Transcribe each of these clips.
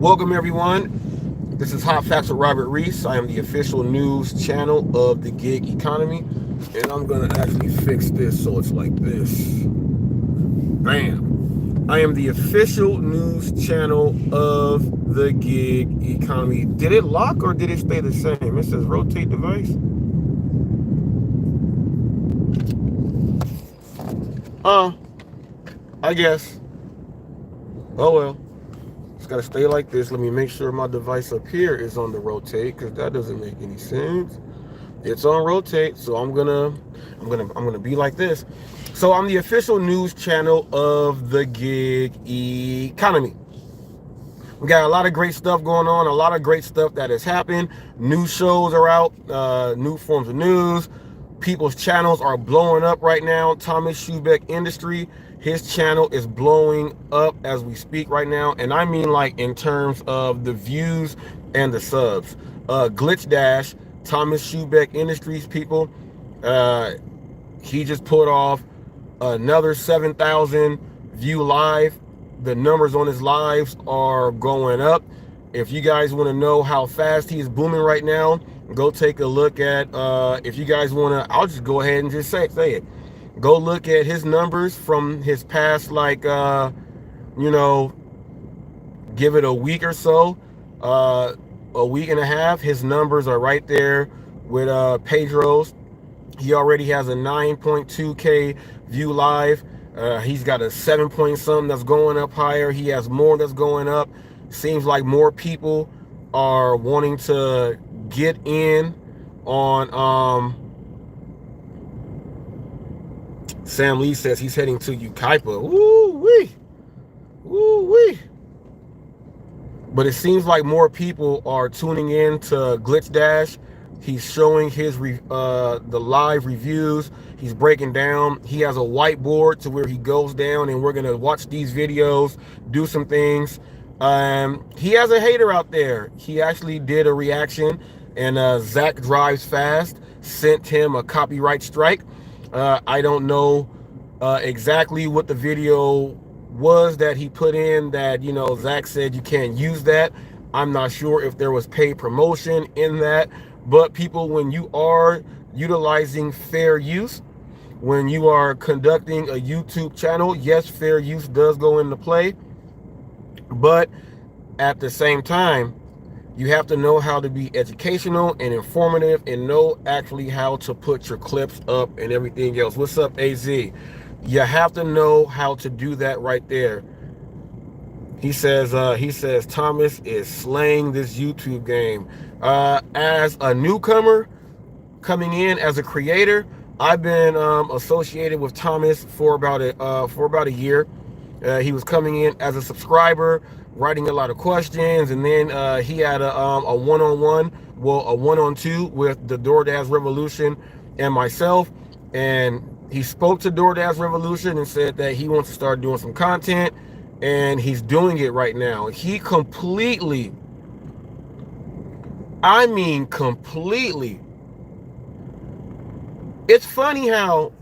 Welcome everyone. This is Hot Facts with Robert Reese. I am the official news channel of the gig economy, and I'm gonna actually fix this so it's like this. Bam. I am the official news channel of the gig economy. Did it lock or did it stay the same? It says rotate device. I guess. Oh well. It's got to stay like this. Let me make sure my device up here is on the rotate, because that doesn't make any sense. It's on rotate, so I'm gonna be like this. So I'm the official news channel of the gig economy. We got a lot of great stuff going on, a lot of great stuff that has happened. New shows are out, new forms of news. People's channels are blowing up right now. Thomas Schubeck Industry, his channel is blowing up as we speak right now, and I mean like in terms of the views and the subs. Glitch Dash, Thomas Schubeck Industries people, he just put off another 7,000 view live. The numbers on his lives are going up. If you guys want to know how fast he is booming right now, go take a look at, if you guys want to, I'll just go ahead and just say it. Go look at his numbers from his past, like, you know, give it a week or so, a week and a half. His numbers are right there with Pedro's. He already has a 9.2K view live. He's got a 7 point something that's going up higher. He has more that's going up. Seems like more people are wanting to get in on Sam Lee says he's heading to Ukaipa. Woo-wee. Woo-wee. But it seems like more people are tuning in to Glitch Dash. He's showing his the live reviews. He's breaking down. He has a whiteboard to where he goes down, and we're gonna watch these videos, do some things. He has a hater out there. He actually did a reaction, and Zach Drives Fast sent him a copyright strike. I don't know exactly what the video was that he put in that, you know, Zach said you can't use that. I'm not sure if there was paid promotion in that, but people, when you are utilizing fair use, when you are conducting a YouTube channel, yes, fair use does go into play, but at the same time, you have to know how to be educational and informative and know actually how to put your clips up and everything else. What's up, AZ? You have to know how to do that right there. He says Thomas is slaying this YouTube game. As a newcomer coming in as a creator, I've been associated with Thomas for about a year. He was coming in as a subscriber, writing a lot of questions, and then he had a one-on-one, well, a one-on-two with the DoorDash Revolution and myself, and he spoke to DoorDash Revolution and said that he wants to start doing some content, and he's doing it right now. He completely, I mean completely, it's funny how,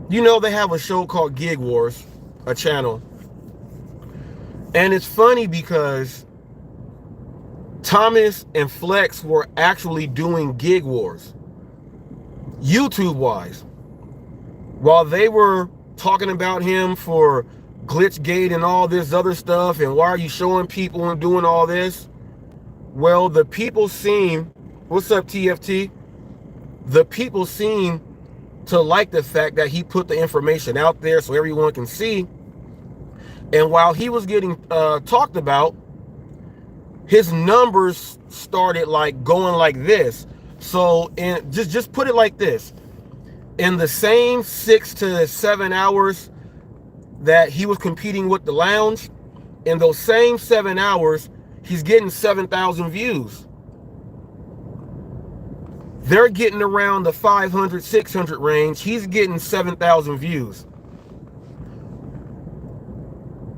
you know, they have a show called Gig Wars, a channel. And it's funny because Thomas and Flex were actually doing Gig Wars, YouTube-wise. While they were talking about him for Glitchgate and all this other stuff, and why are you showing people and doing all this? Well, the people seem, what's up, TFT? The people seem to like the fact that he put the information out there so everyone can see. And while he was getting talked about, his numbers started like going like this. So just put it like this. In the same 6 to 7 hours that he was competing with the lounge, in those same 7 hours, he's getting 7,000 views. They're getting around the 500, 600 range. He's getting 7,000 views.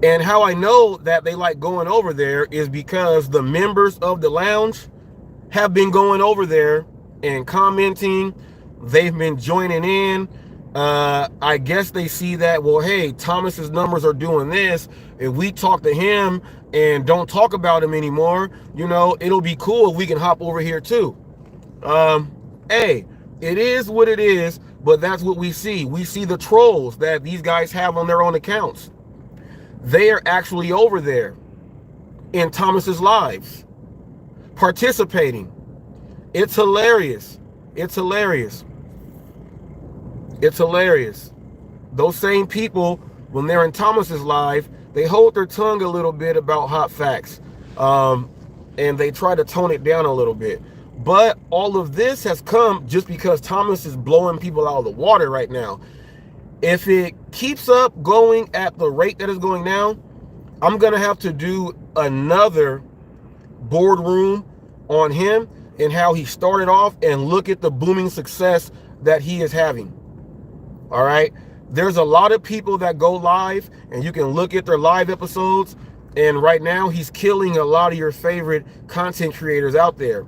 And how I know that they like going over there is because the members of the lounge have been going over there and commenting. They've been joining in. I guess they see that, well, hey, Thomas's numbers are doing this. If we talk to him, and don't talk about him anymore, you know, it'll be cool if we can hop over here too. Hey, it is what it is, but that's what we see. We see the trolls that these guys have on their own accounts. They are actually over there in Thomas's lives, participating. It's hilarious. It's hilarious. It's hilarious. Those same people, when they're in Thomas's live, they hold their tongue a little bit about hot facts, and they try to tone it down a little bit. But all of this has come just because Thomas is blowing people out of the water right now. If it keeps up going at the rate that it's going now, I'm going to have to do another boardroom on him and how he started off and look at the booming success that he is having. All right. There's a lot of people that go live and you can look at their live episodes. And right now he's killing a lot of your favorite content creators out there.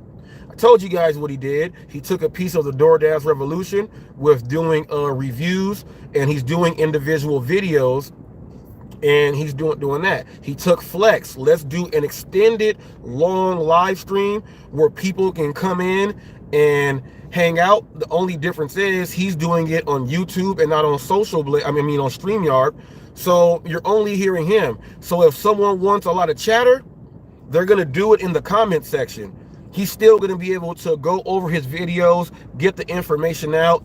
I told you guys what he did. He took a piece of the DoorDash revolution with doing reviews, and he's doing individual videos, and he's doing that. He took Flex. Let's do an extended long live stream where people can come in and hang out. The only difference is he's doing it on YouTube and not on on StreamYard. So you're only hearing him. So if someone wants a lot of chatter, they're going to do it in the comment section. He's still going to be able to go over his videos, get the information out,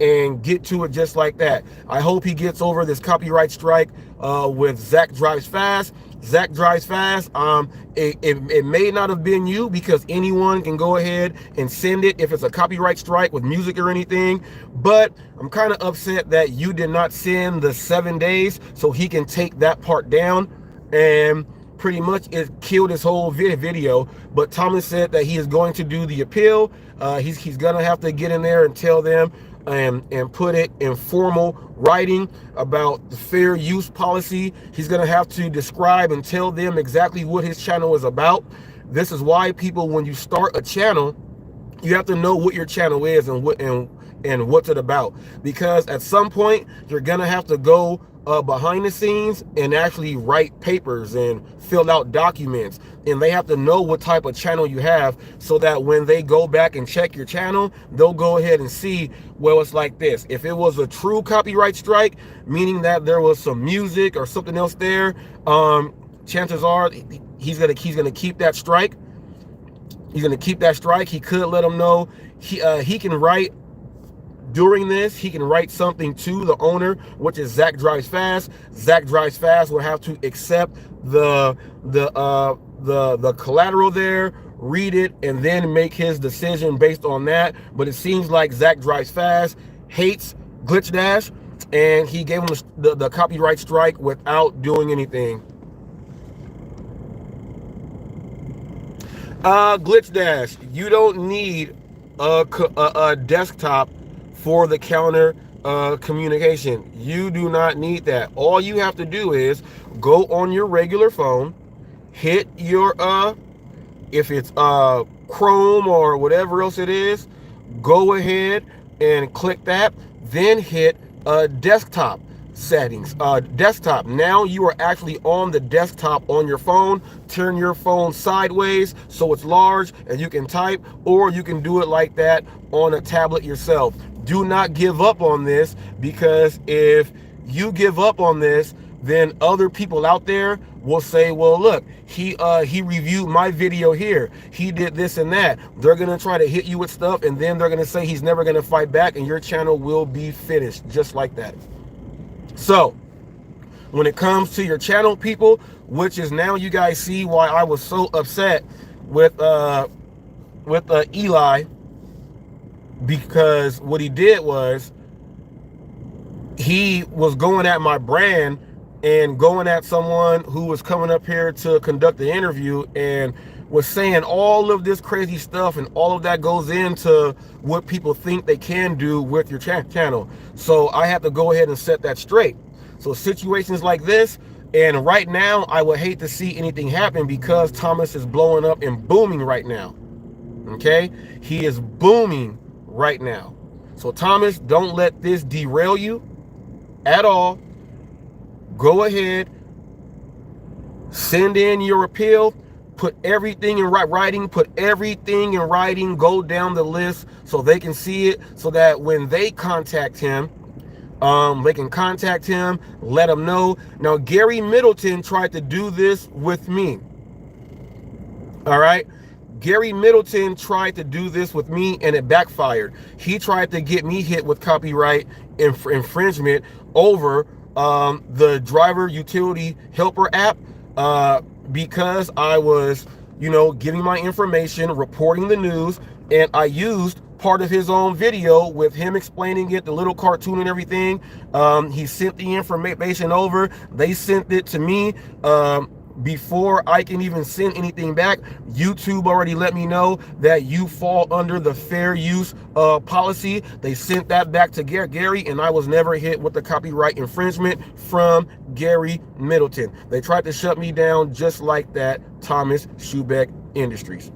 and get to it just like that. I hope he gets over this copyright strike with Zach Drives Fast. Zach Drives Fast. It may not have been you, because anyone can go ahead and send it if it's a copyright strike with music or anything. But I'm kind of upset that you did not send the 7 days so he can take that part down, and pretty much it killed his whole video. But Thomas said that he is going to do the appeal. He's gonna have to get in there and tell them and put it in formal writing about the fair use policy. He's gonna have to describe and tell them exactly what his channel is about. This is why people, when you start a channel, you have to know what your channel is and what's it about, because at some point you're gonna have to go behind the scenes and actually write papers and fill out documents, and they have to know what type of channel you have, so that when they go back and check your channel, they'll go ahead and see, well, it's like this. If it was a true copyright strike, meaning that there was some music or something else there, chances are he's gonna keep that strike. He's gonna keep that strike. He could let them know he can write. During this, he can write something to the owner, which is Zach Drives Fast. Zach Drives Fast will have to accept the collateral there, read it, and then make his decision based on that. But it seems like Zach Drives Fast hates Glitch Dash, and he gave him the copyright strike without doing anything. Glitch Dash, you don't need a desktop for the counter communication. You do not need that. All you have to do is go on your regular phone, hit your if it's Chrome or whatever else it is, go ahead and click that, then hit desktop settings. Desktop. Now you are actually on the desktop on your phone. Turn your phone sideways so it's large and you can type, or you can do it like that on a tablet yourself. Do not give up on this, because if you give up on this, then other people out there will say, well, look, he reviewed my video here, he did this and that. They're gonna try to hit you with stuff, and then they're gonna say he's never gonna fight back, and your channel will be finished just like that. So when it comes to your channel, people, which is now you guys see why I was so upset with Eli, because what he did was he was going at my brand and going at someone who was coming up here to conduct the interview and was saying all of this crazy stuff, and all of that goes into what people think they can do with your channel. So I have to go ahead and set that straight. So situations like this, and right now I would hate to see anything happen, because Thomas is blowing up and booming right now. Okay, he is booming right now. So Thomas, don't let this derail you at all. Go ahead, Send in your appeal, put everything in writing, go down the list so they can see it, so that when they contact him, they can contact him, let him know. Now, Gary Middleton tried to do this with me. All right. Gary Middleton tried to do this with me and it backfired. He tried to get me hit with copyright infringement over the driver utility helper app because I was, giving my information, reporting the news, and I used part of his own video with him explaining it, the little cartoon and everything. He sent the information over. They sent it to me. Before I can even send anything back, YouTube already let me know that you fall under the fair use policy. They sent that back to Gary, and I was never hit with the copyright infringement from Gary Middleton. They tried to shut me down just like that, Thomas Schubeck Industries.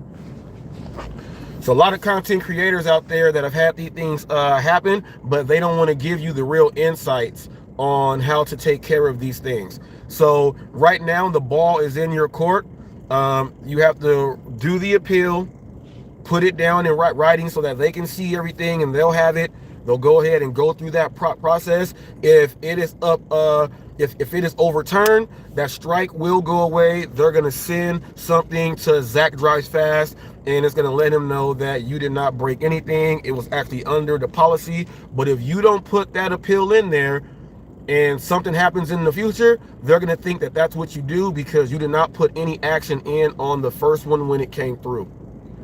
So a lot of content creators out there that have had these things happen, but they don't want to give you the real insights on how to take care of these things. So right now the ball is in your court. You have to do the appeal, put it down in writing so that they can see everything and they'll have it. They'll go ahead and go through that process. If it is if it is overturned, that strike will go away. They're gonna send something to Zach Drives Fast, and it's gonna let him know that you did not break anything. It was actually under the policy. But if you don't put that appeal in there, and something happens in the future, they're going to think that that's what you do because you did not put any action in on the first one when it came through.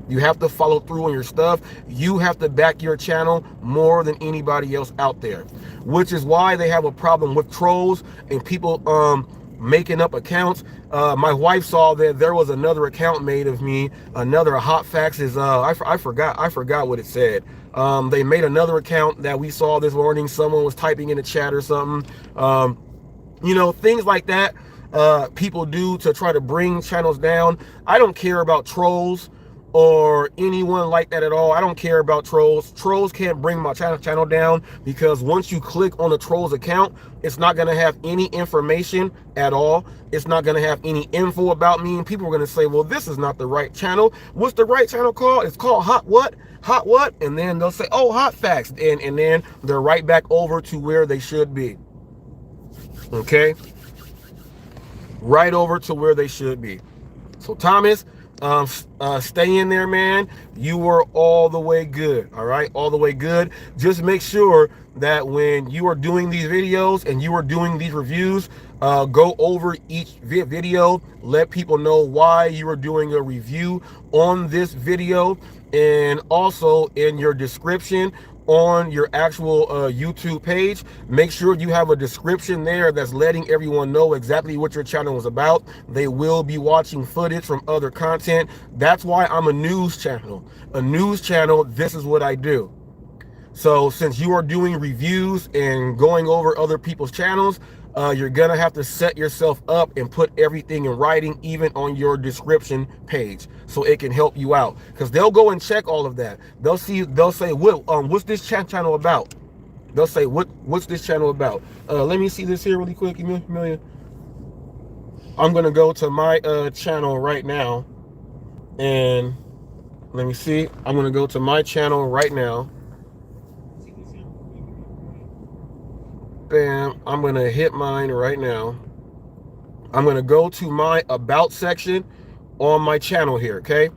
You have to follow through on your stuff. You have to back your channel more than anybody else out there, which is why they have a problem with trolls and people making up accounts. My wife saw that there was another account made of me, another HotFacts is I forgot what it said. They made another account that we saw this morning. Someone was typing in the chat or something. Things like that people do to try to bring channels down. I don't care about trolls or anyone like that at all. I don't care about trolls. Trolls can't bring my channel down because once you click on a troll's account, it's not going to have any information at all. It's not going to have any info about me. And people are going to say, well, this is not the right channel. What's the right channel called? It's called Hot What? Hot What? And then they'll say, oh, HotFacts. And then they're right back over to where they should be. Okay? Right over to where they should be. So Thomas, stay in there, man. You were all the way good. All right, all the way good. Just make sure that when you are doing these videos and you are doing these reviews, go over each video, let people know why you are doing a review on this video, and also in your description on your actual YouTube page, make sure you have a description there that's letting everyone know exactly what your channel is about. They will be watching footage from other content. That's why I'm a news channel. A news channel, this is what I do. So since you are doing reviews and going over other people's channels, you're gonna have to set yourself up and put everything in writing, even on your description page, so it can help you out. Because they'll go and check all of that. They'll say, what's this channel about? They'll say, what's this channel about? Let me see this here really quick, Amelia. I'm gonna go to my channel right now, and let me see. I'm gonna go to my channel right now. Bam, I'm gonna hit mine right now. I'm gonna go to my about section on my channel here, okay?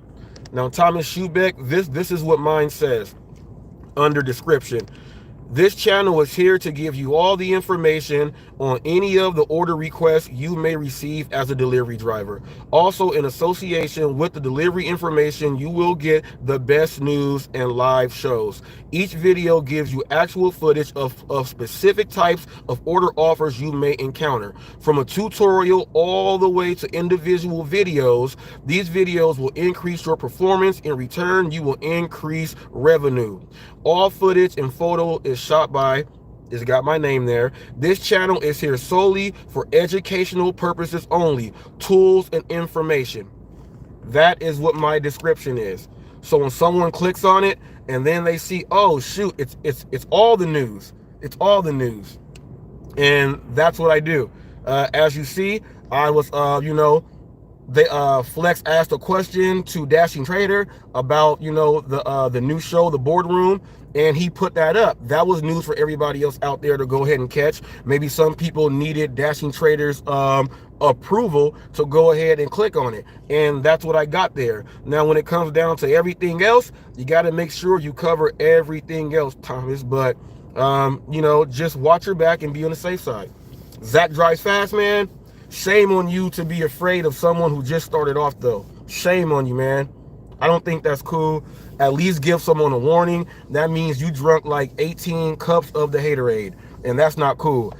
Now, Thomas Schubeck, this is what mine says under description. This channel is here to give you all the information on any of the order requests you may receive as a delivery driver. Also, in association with the delivery information, you will get the best news and live shows. Each video gives you actual footage of specific types of order offers you may encounter. From a tutorial all the way to individual videos, these videos will increase your performance. In return, you will increase revenue. All footage and photo is shot by, it's got my name there. This channel is here solely for educational purposes only, tools and information. That is what my description is. So when someone clicks on it and then they see, oh shoot, it's all the news. It's all the news. And that's what I do. As you see, I was, you know, they Flex asked a question to Dashing Trader about, you know, the new show, The Boardroom, and he put that up. That was news for everybody else out there to go ahead and catch. Maybe some people needed Dashing Trader's approval to go ahead and click on it, and that's what I got there. Now when it comes down to everything else, you got to make sure you cover everything else, Thomas, but you know, just watch your back and be on the safe side. Zach drives fast, man. Shame on you to be afraid of someone who just started off, though. Shame on you, man. I don't think that's cool. At least give someone a warning. That means you drunk like 18 cups of the haterade, and that's not cool.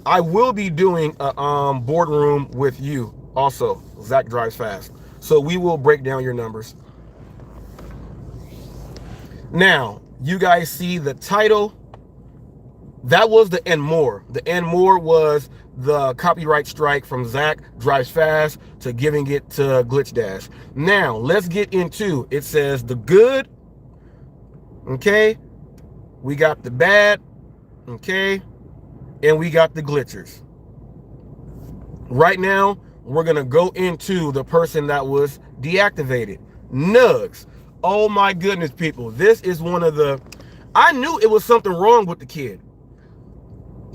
I will be doing a boardroom with you also. Zach drives fast, so we will break down your numbers. Now, you guys see the title. That was the and more. The and more was the copyright strike from Zach Drives Fast to giving it to Glitch Dash. Now, let's get into, it says the good, okay? We got the bad, okay? And we got the glitchers. Right now, we're going to go into the person that was deactivated. Nuggs. Oh my goodness, people. This is one of the, I knew it was something wrong with the kid.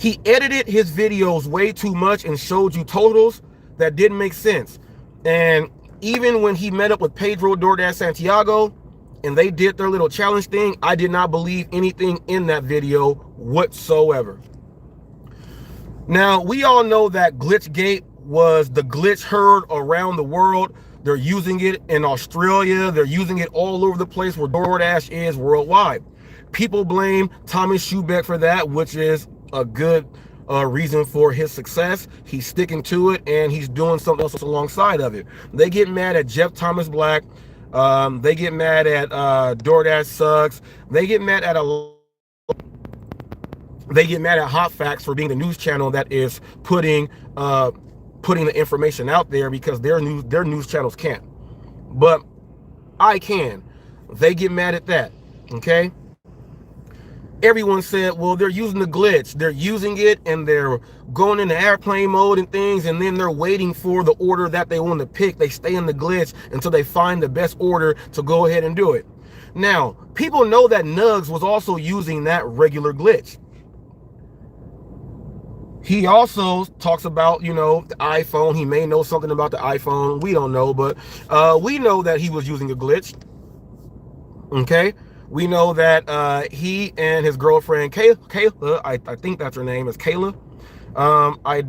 He edited his videos way too much and showed you totals that didn't make sense. And even when he met up with Pedro DoorDash Santiago and they did their little challenge thing, I did not believe anything in that video whatsoever. Now, we all know that Glitchgate was the glitch heard around the world. They're using it in Australia. They're using it all over the place where DoorDash is worldwide. People blame Thomas Schubeck for that, which is a good reason for his success. He's sticking to it and he's doing something else alongside of it. They get mad at Jeff Thomas Black. They get mad at DoorDash Sucks. They get mad at HotFacts for being the news channel that is putting the information out there, because their news channels can't. But I can. They get mad at that. Okay? Everyone said, well, they're using the glitch. They're using it and they're going into airplane mode and things, and then they're waiting for the order that they want to pick. They stay in the glitch until they find the best order to go ahead and do it. Now, people know that Nuggs was also using that regular glitch. He also talks about, you know, the iPhone. He may know something about the iPhone. We don't know, but we know that he was using a glitch. Okay? We know that he and his girlfriend, Kayla, I think that's her name, is Kayla. I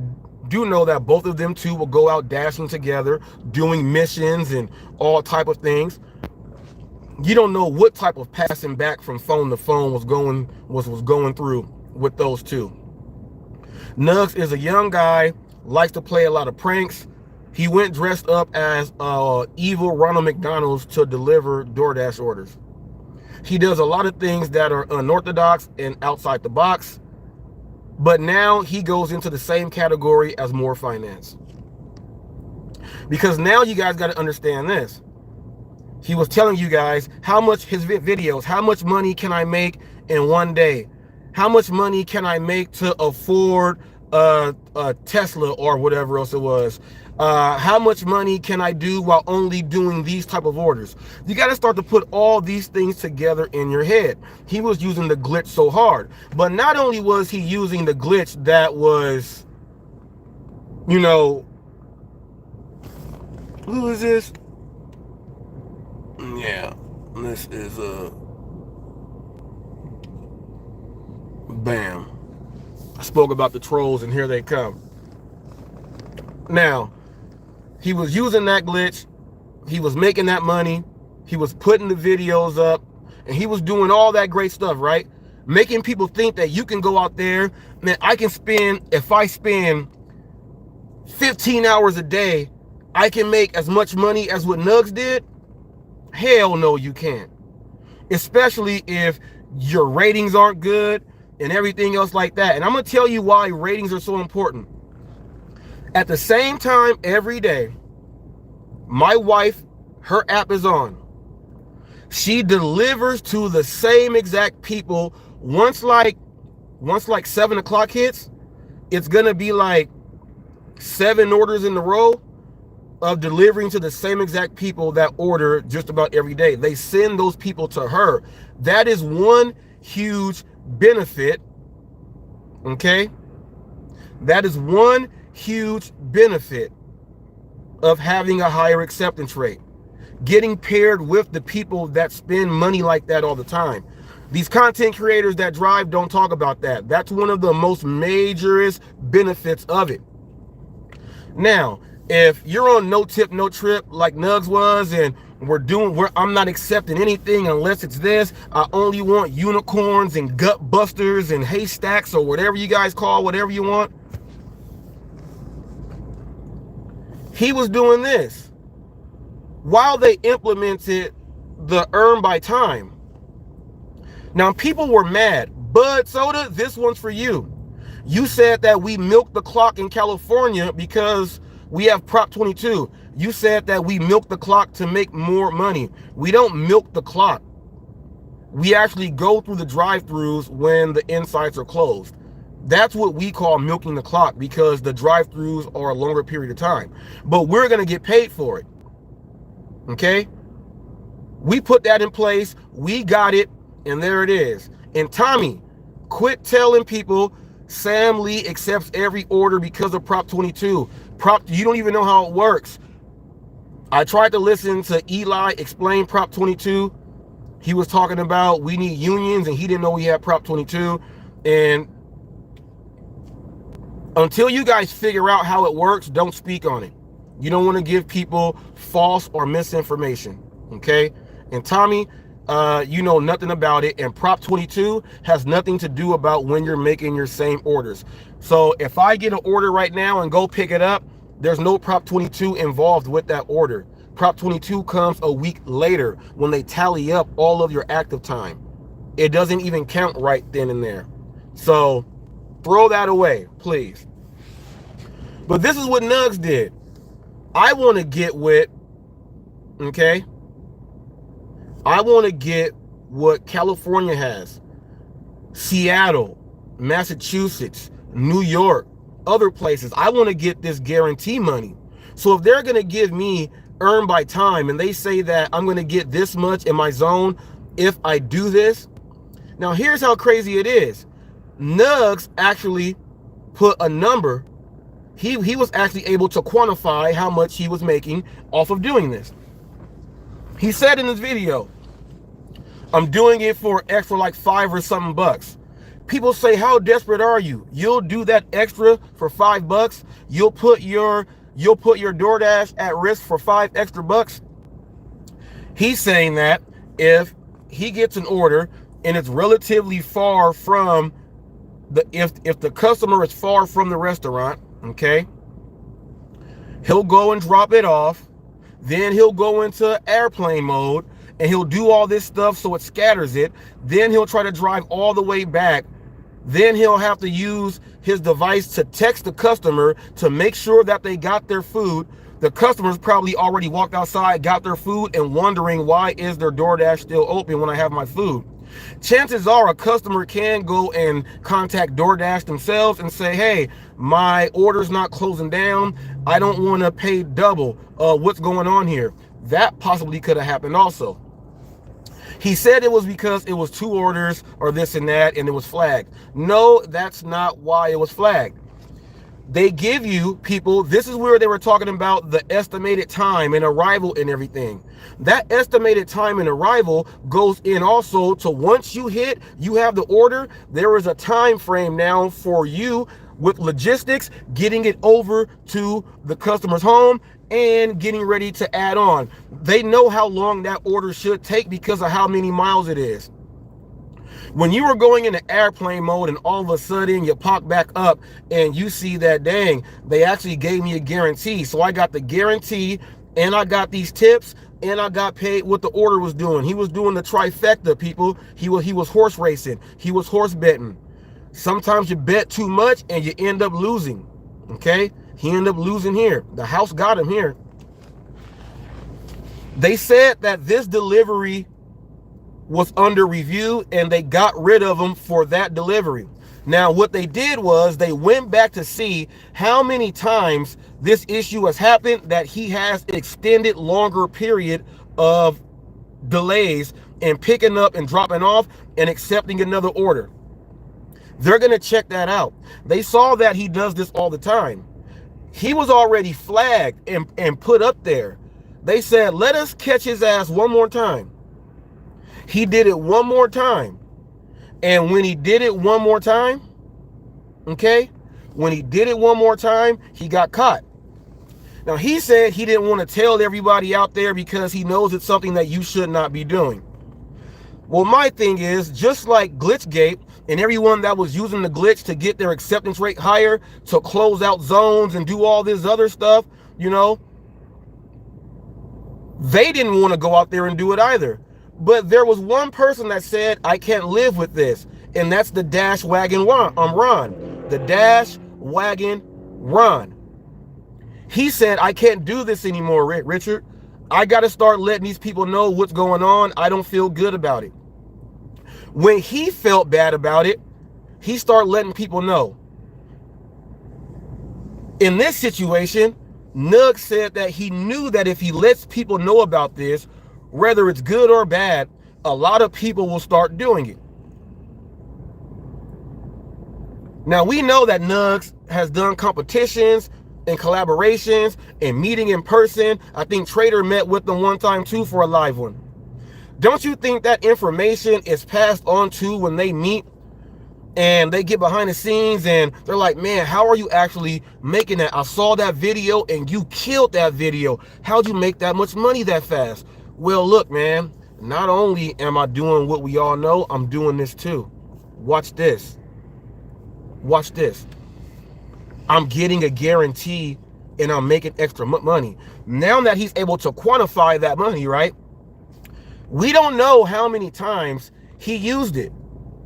do know that both of them two will go out dashing together, doing missions and all type of things. You don't know what type of passing back from phone to phone was going through with those two. Nuggs is a young guy, likes to play a lot of pranks. He went dressed up as evil Ronald McDonald's to deliver DoorDash orders. He does a lot of things that are unorthodox and outside the box, but now he goes into the same category as More Finance. Because now you guys got to understand this. He was telling you guys how much his videos, how much money can I make in one day? How much money can I make to afford a Tesla or whatever else it was? How much money can I do while only doing these type of orders? You got to start to put all these things together in your head. He was using the glitch so hard. But not only was he using the glitch that was, you know, who is this? Yeah, this is bam. I spoke about the trolls and here they come. Now, he was using that glitch. He was making that money. He was putting the videos up and he was doing all that great stuff, right? Making people think that you can go out there, man, I can spend, if I spend 15 hours a day, I can make as much money as what Nuggs did. Hell no, you can't. Especially if your ratings aren't good and everything else like that. And I'm going to tell you why ratings are so important. At the same time, every day, my wife, her app is on. She delivers to the same exact people. Once like 7 o'clock hits, it's going to be like 7 orders in a row of delivering to the same exact people that order just about every day. They send those people to her. That is one huge benefit, okay? That is one huge benefit of having a higher acceptance rate. Getting paired with the people that spend money like that all the time. These content creators that drive don't talk about that. That's one of the most majorest benefits of it. Now, if you're on no tip, no trip like Nugs was, and I'm not accepting anything unless it's this, I only want unicorns and gut busters and haystacks or whatever you guys call whatever you want. He was doing this while they implemented the earn by time. Now, people were mad. Bud Soda, this one's for you. You said that we milked the clock in California because we have Prop 22. You said that we milk the clock to make more money. We don't milk the clock. We actually go through the drive-thrus when the insides are closed. That's what we call milking the clock, because the drive-thrus are a longer period of time. But we're going to get paid for it. Okay? We put that in place. We got it. And there it is. And Tommy, quit telling people Sam Lee accepts every order because of Prop 22. You don't even know how it works. I tried to listen to Eli explain Prop 22. He was talking about we need unions, and he didn't know we had Prop 22. And until you guys figure out how it works, don't speak on it. You don't want to give people false or misinformation. Okay? And Tommy, you know nothing about it, and Prop 22 has nothing to do about when you're making your same orders. So if I get an order right now and go pick it up, there's no Prop 22 involved with that order. Prop 22 comes a week later when they tally up all of your active time. It doesn't even count right then and there. So throw that away, please. But this is what Nugs did. I want to get with, okay? I want to get what California has. Seattle, Massachusetts, New York, other places. I want to get this guarantee money. So if they're going to give me earn by time and they say that I'm going to get this much in my zone if I do this. Now here's how crazy it is. Nugs actually put a number. He was actually able to quantify how much he was making off of doing this. He said in his video, I'm doing it for extra like $5 or something bucks. People say, how desperate are you? You'll do that extra for $5? You'll put your DoorDash at risk for $5 extra bucks? He's saying that if he gets an order and it's relatively far from if the customer is far from the restaurant, okay, he'll go and drop it off. Then he'll go into airplane mode and he'll do all this stuff so it scatters it. Then he'll try to drive all the way back. Then he'll have to use his device to text the customer to make sure that they got their food. The customer's probably already walked outside, got their food, and wondering why is their DoorDash still open when I have my food. Chances are a customer can go and contact DoorDash themselves and say, hey, my order's not closing down. I don't want to pay double. What's going on here? That possibly could have happened also. He said it was because it was 2 orders or this and that and it was flagged. No, that's not why it was flagged. They give you people, this is where they were talking about the estimated time and arrival and everything. That estimated time and arrival goes in also to once you have the order, there is a time frame now for you with logistics, getting it over to the customer's home and getting ready to add on. They know how long that order should take because of how many miles it is. When you were going into airplane mode and all of a sudden you pop back up and you see that, dang, they actually gave me a guarantee. So I got the guarantee and I got these tips and I got paid what the order was doing. He was doing the trifecta, people. He was horse racing. He was horse betting. Sometimes you bet too much and you end up losing. Okay? He ended up losing here. The house got him here. They said that this delivery was under review and they got rid of him for that delivery. Now, what they did was they went back to see how many times this issue has happened, that he has extended longer period of delays in picking up and dropping off and accepting another order. They're going to check that out. They saw that he does this all the time. He was already flagged and put up there. They said, let us catch his ass one more time. He did it one more time. And when he did it one more time, okay, when he did it one more time, he got caught. Now, he said he didn't want to tell everybody out there because he knows it's something that you should not be doing. Well, my thing is, just like Glitchgate and everyone that was using the glitch to get their acceptance rate higher, to close out zones and do all this other stuff, you know, they didn't want to go out there and do it either. But there was one person that said, I can't live with this. And that's the Dash Wagon Ron. The Dash Wagon Ron. He said, I can't do this anymore, Richard. I got to start letting these people know what's going on. I don't feel good about it. When he felt bad about it, he started letting people know. In this situation, Nuggs said that he knew that if he lets people know about this, whether it's good or bad, a lot of people will start doing it. Now, we know that Nuggs has done competitions and collaborations and meeting in person. I think Trader met with them one time too for a live one. Don't you think that information is passed on to when they meet and they get behind the scenes and they're like, man, how are you actually making that? I saw that video and you killed that video. How'd you make that much money that fast? Well, look, man, not only am I doing what we all know, I'm doing this too. Watch this. Watch this. I'm getting a guarantee and I'm making extra money. Now that he's able to quantify that money, right? We don't know how many times he used it.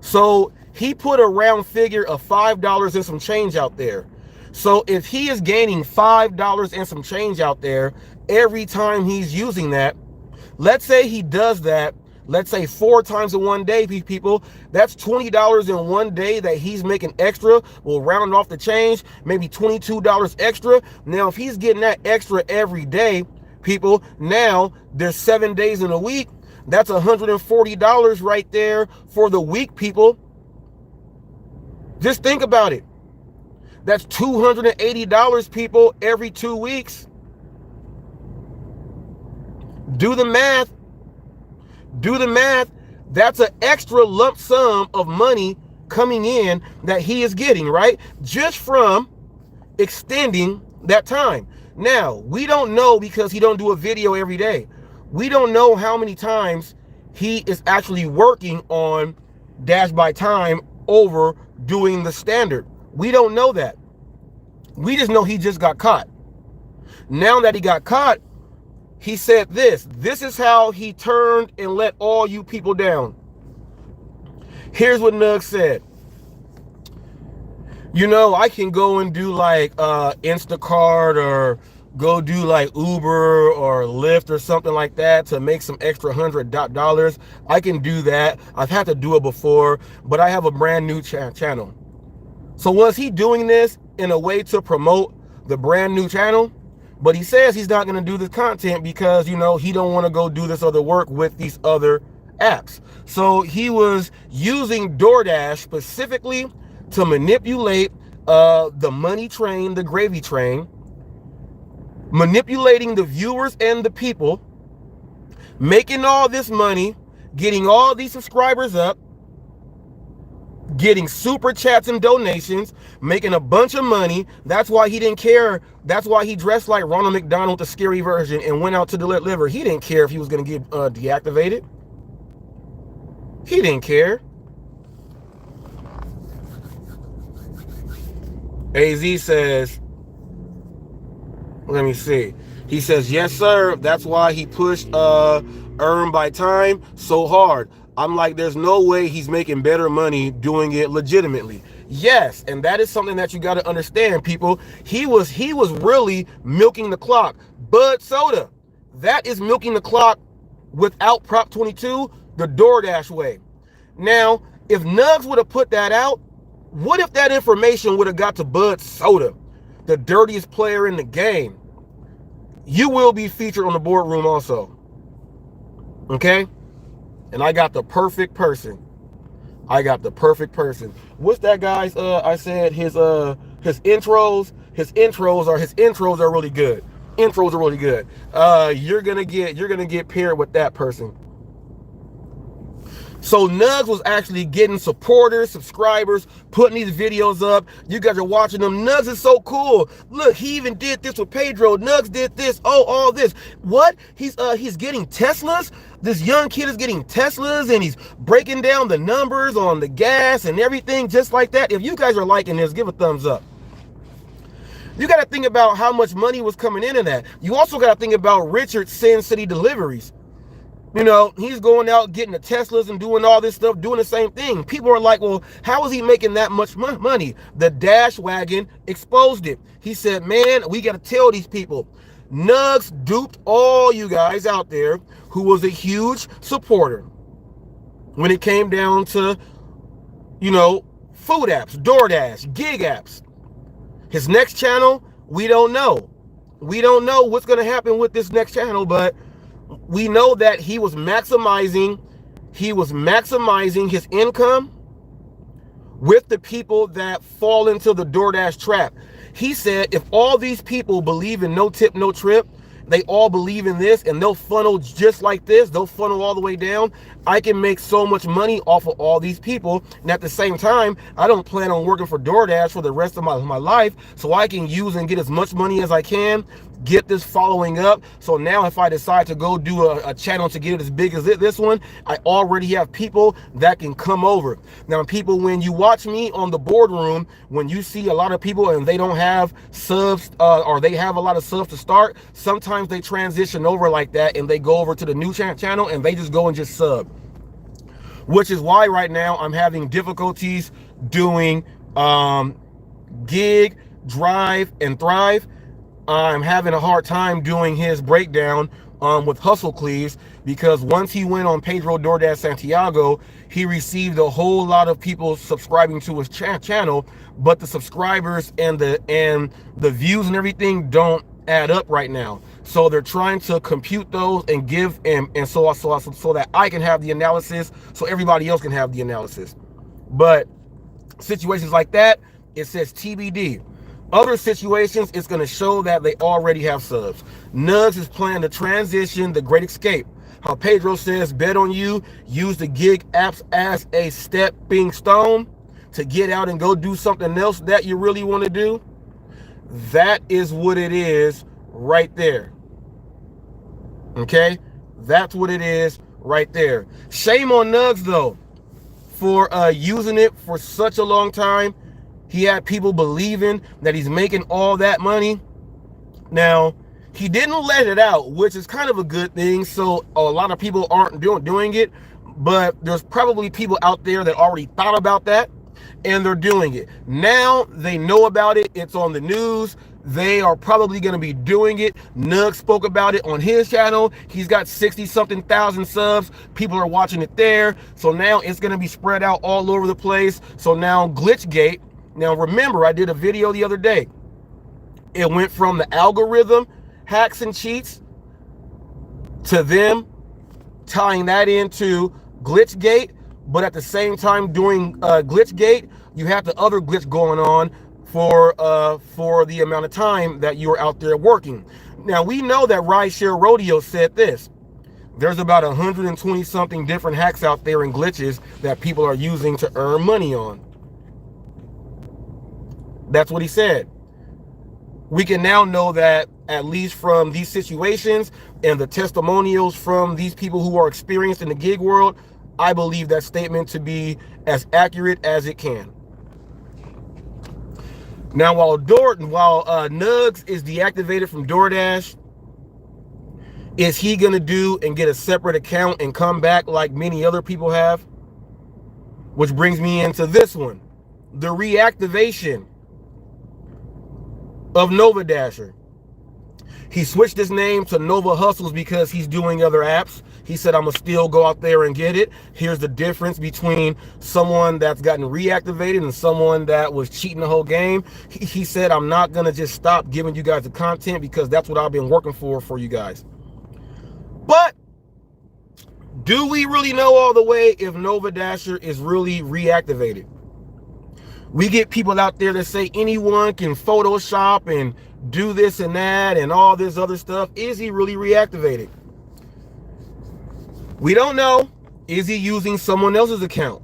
So he put a round figure of $5 and some change out there. So if he is gaining $5 and some change out there every time he's using that, let's say he does that, let's say 4 times in one day, people, that's $20 in one day that he's making extra. We'll round off the change, maybe $22 extra. Now, if he's getting that extra every day, people, now there's 7 days in a week. That's $140 right there for the week, people. Just think about it. That's $280, people, every 2 weeks. Do the math. Do the math. That's an extra lump sum of money coming in that he is getting, right? Just from extending that time. Now, we don't know because he don't do a video every day. We don't know how many times he is actually working on Dash by Time over doing the standard. We don't know that. We just know he just got caught. Now that he got caught, he said this. This is how he turned and let all you people down. Here's what Nuggs said. You know, I can go and do like Instacart or go do like Uber or Lyft or something like that to make some extra $100. I can do that. I've had to do it before, but I have a brand new channel. So was he doing this in a way to promote the brand new channel? But he says he's not going to do this content because, you know, he don't want to go do this other work with these other apps. So he was using DoorDash specifically to manipulate the money train, the gravy train, manipulating the viewers and the people, making all this money, getting all these subscribers up, getting super chats and donations, making a bunch of money. That's why he didn't care. That's why he dressed like Ronald McDonald, the scary version, and went out to deliver. He didn't care if he was going to get deactivated. He didn't care. AZ says, let me see. He says, yes, sir. That's why he pushed Earn by Time so hard. I'm like, there's no way he's making better money doing it legitimately. Yes, and that is something that you got to understand, people. He was really milking the clock. Bud Soda, that is milking the clock without Prop 22, the DoorDash way. Now, if Nuggs would have put that out, What if that information would have got to Bud Soda, the dirtiest player in the game? You will be featured on the Boardroom also. Okay? And I got the perfect person. I got the perfect person. What's that guy's I said his intros are really good. Intros are really good. You're gonna get paired with that person. So Nugs was actually getting supporters, subscribers, putting these videos up. You guys are watching them. Nugs is so cool. Look, he even did this with Pedro. Nugs did this. Oh, all this. What? He's getting Teslas? This young kid is getting Teslas and he's breaking down the numbers on the gas and everything just like that. If you guys are liking this, give a thumbs up. You got to think about how much money was coming into that. You also got to think about Richard Sin City Deliveries. You know, he's going out getting the Teslas and doing all this stuff, doing the same thing. People are like, well, how is he making that much money? The Dash Wagon exposed it. He said, man, we got to tell these people. Nugs duped all you guys out there who was a huge supporter when it came down to, you know, food apps, DoorDash, gig apps. His next channel, we don't know. We don't know what's going to happen with this next channel, but we know that he was maximizing his income with the people that fall into the DoorDash trap. He said if all these people believe in no tip, no trip, they all believe in this and they'll funnel just like this, they'll funnel all the way down, I can make so much money off of all these people. And at the same time, I don't plan on working for DoorDash for the rest of my life, so I can use and get as much money as I can, get this following up. So now if I decide to go do a channel to get it as big as this one, I already have people that can come over. Now people, when you watch me on the Boardroom, when you see a lot of people and they don't have subs or they have a lot of subs to start, sometimes they transition over like that and they go over to the new channel and they just go and just sub. Which is why right now I'm having difficulties doing Gig, Drive, and Thrive. I'm having a hard time doing his breakdown with Hustle Cleaves, because once he went on Pedro DoorDash Santiago, he received a whole lot of people subscribing to his channel, but the subscribers and the views and everything don't add up right now. So they're trying to compute those and give and so that I can have the analysis, so everybody else can have the analysis. But situations like that, it says TBD. Other situations, it's going to show that they already have subs. Nugs is planning to transition the Great Escape. How Pedro says, bet on you, use the gig apps as a stepping stone to get out and go do something else that you really want to do. That is what it is right there. Okay? That's what it is right there. Shame on Nugs, though, for using it for such a long time. He had people believing that he's making all that money. Now, he didn't let it out, which is kind of a good thing. So a lot of people aren't doing it, but there's probably people out there that already thought about that and they're doing it. Now they know about it. It's on the news. They are probably going to be doing it. Nuggs spoke about it on his channel. He's got 60-something thousand subs. People are watching it there. So now it's going to be spread out all over the place. So now Glitchgate. Now remember, I did a video the other day. It went from the algorithm hacks and cheats to them tying that into Glitchgate, but at the same time doing Glitchgate, you have the other glitch going on for the amount of time that you're out there working. Now we know that Rideshare Rodeo said this. There's about 120 something different hacks out there and glitches that people are using to earn money on. That's what he said. We can now know that, at least from these situations and the testimonials from these people who are experienced in the gig world, I believe that statement to be as accurate as it can. Now, while Nugs is deactivated from DoorDash, is he going to do and get a separate account and come back like many other people have? Which brings me into this one, the reactivation of Nova Dasher. He switched his name to Nova Hustles because he's doing other apps. He said, I'm going to still go out there and get it. Here's the difference between someone that's gotten reactivated and someone that was cheating the whole game. He said, I'm not going to just stop giving you guys the content because that's what I've been working for you guys. But do we really know all the way if Nova Dasher is really reactivated? We get people out there that say anyone can Photoshop and do this and that and all this other stuff. Is he really reactivated? We don't know. Is he using someone else's account?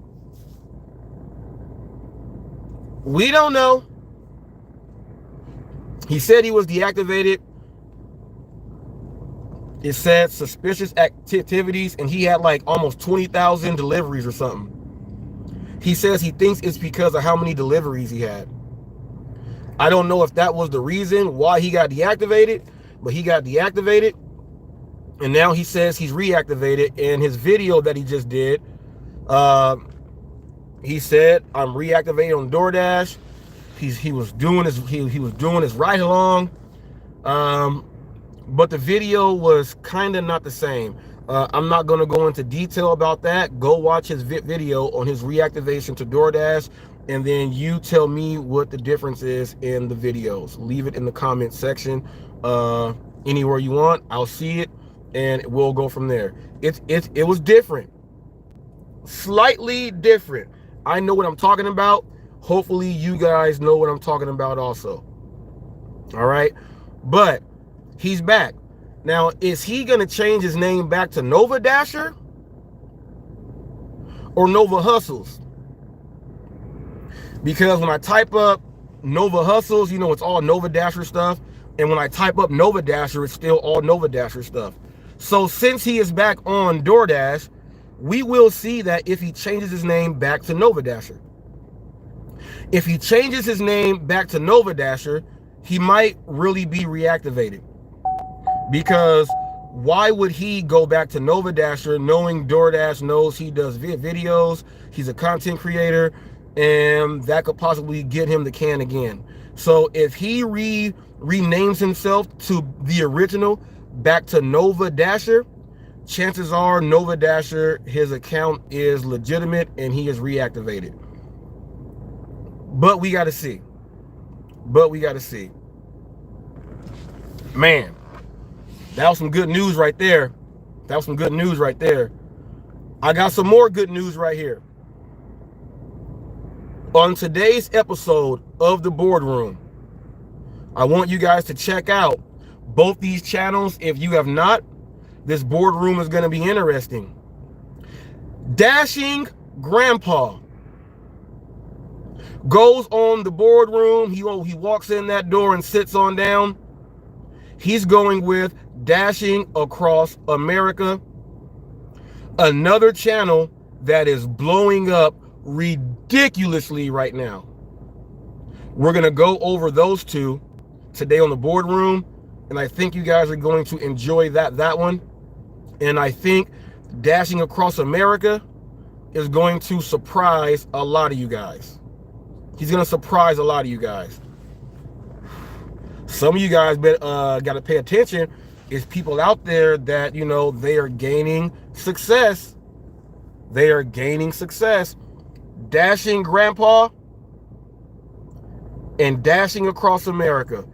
We don't know. He said he was deactivated. It said suspicious activities, and he had like almost 20,000 deliveries or something. He says he thinks it's because of how many deliveries he had. I don't know if that was the reason why he got deactivated, but he got deactivated. And now he says he's reactivated. In his video that he just did, he said, I'm reactivated on DoorDash. He was doing his ride along. But the video was kind of not the same. I'm not going to go into detail about that. Go watch his video on his reactivation to DoorDash, and then you tell me what the difference is in the videos. Leave it in the comment section anywhere you want. I'll see it, and we'll go from there. It was different, slightly different. I know what I'm talking about. Hopefully you guys know what I'm talking about also. All right, but he's back. Now, is he going to change his name back to Nova Dasher or Nova Hustles? Because when I type up Nova Hustles, you know, it's all Nova Dasher stuff. And when I type up Nova Dasher, it's still all Nova Dasher stuff. So since he is back on DoorDash, we will see that if he changes his name back to Nova Dasher. If he changes his name back to Nova Dasher, he might really be reactivated. Because why would he go back to Nova Dasher knowing DoorDash knows he does videos, he's a content creator, and that could possibly get him the can again. So if he renames himself to the original back to Nova Dasher, chances are Nova Dasher, his account is legitimate and he is reactivated. But we got to see. Man. That was some good news right there. I got some more good news right here. On today's episode of the Boardroom, I want you guys to check out both these channels. If you have not, this Boardroom is going to be interesting. Dashing Grandpa goes on the Boardroom. He walks in that door and sits on down. He's going with Dashing Across America, another channel that is blowing up ridiculously right now. We're going to go over those two today on the Boardroom, and I think you guys are going to enjoy that one. And I think Dashing Across America is going to surprise a lot of you guys. He's going to surprise a lot of you guys. Some of you guys got to pay attention. Is people out there that, you know, they are gaining success. Dashing Grandpa and Dashing Across America.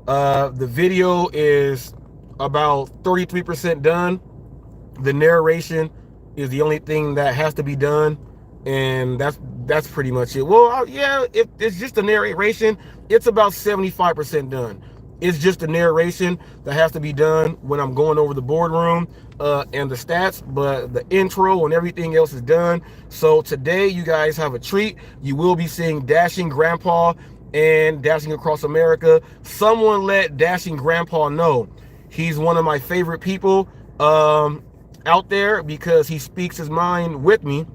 The video is about 33% done. The narration is the only thing that has to be done, and that's pretty much it. Well, yeah, it's just the narration. It's about 75% done. It's just the narration that has to be done when I'm going over the Boardroom and the stats, but the intro and everything else is done. So today you guys have a treat. You will be seeing Dashing Grandpa and Dashing Across America. Someone let Dashing Grandpa know he's one of my favorite people out there because he speaks his mind with me.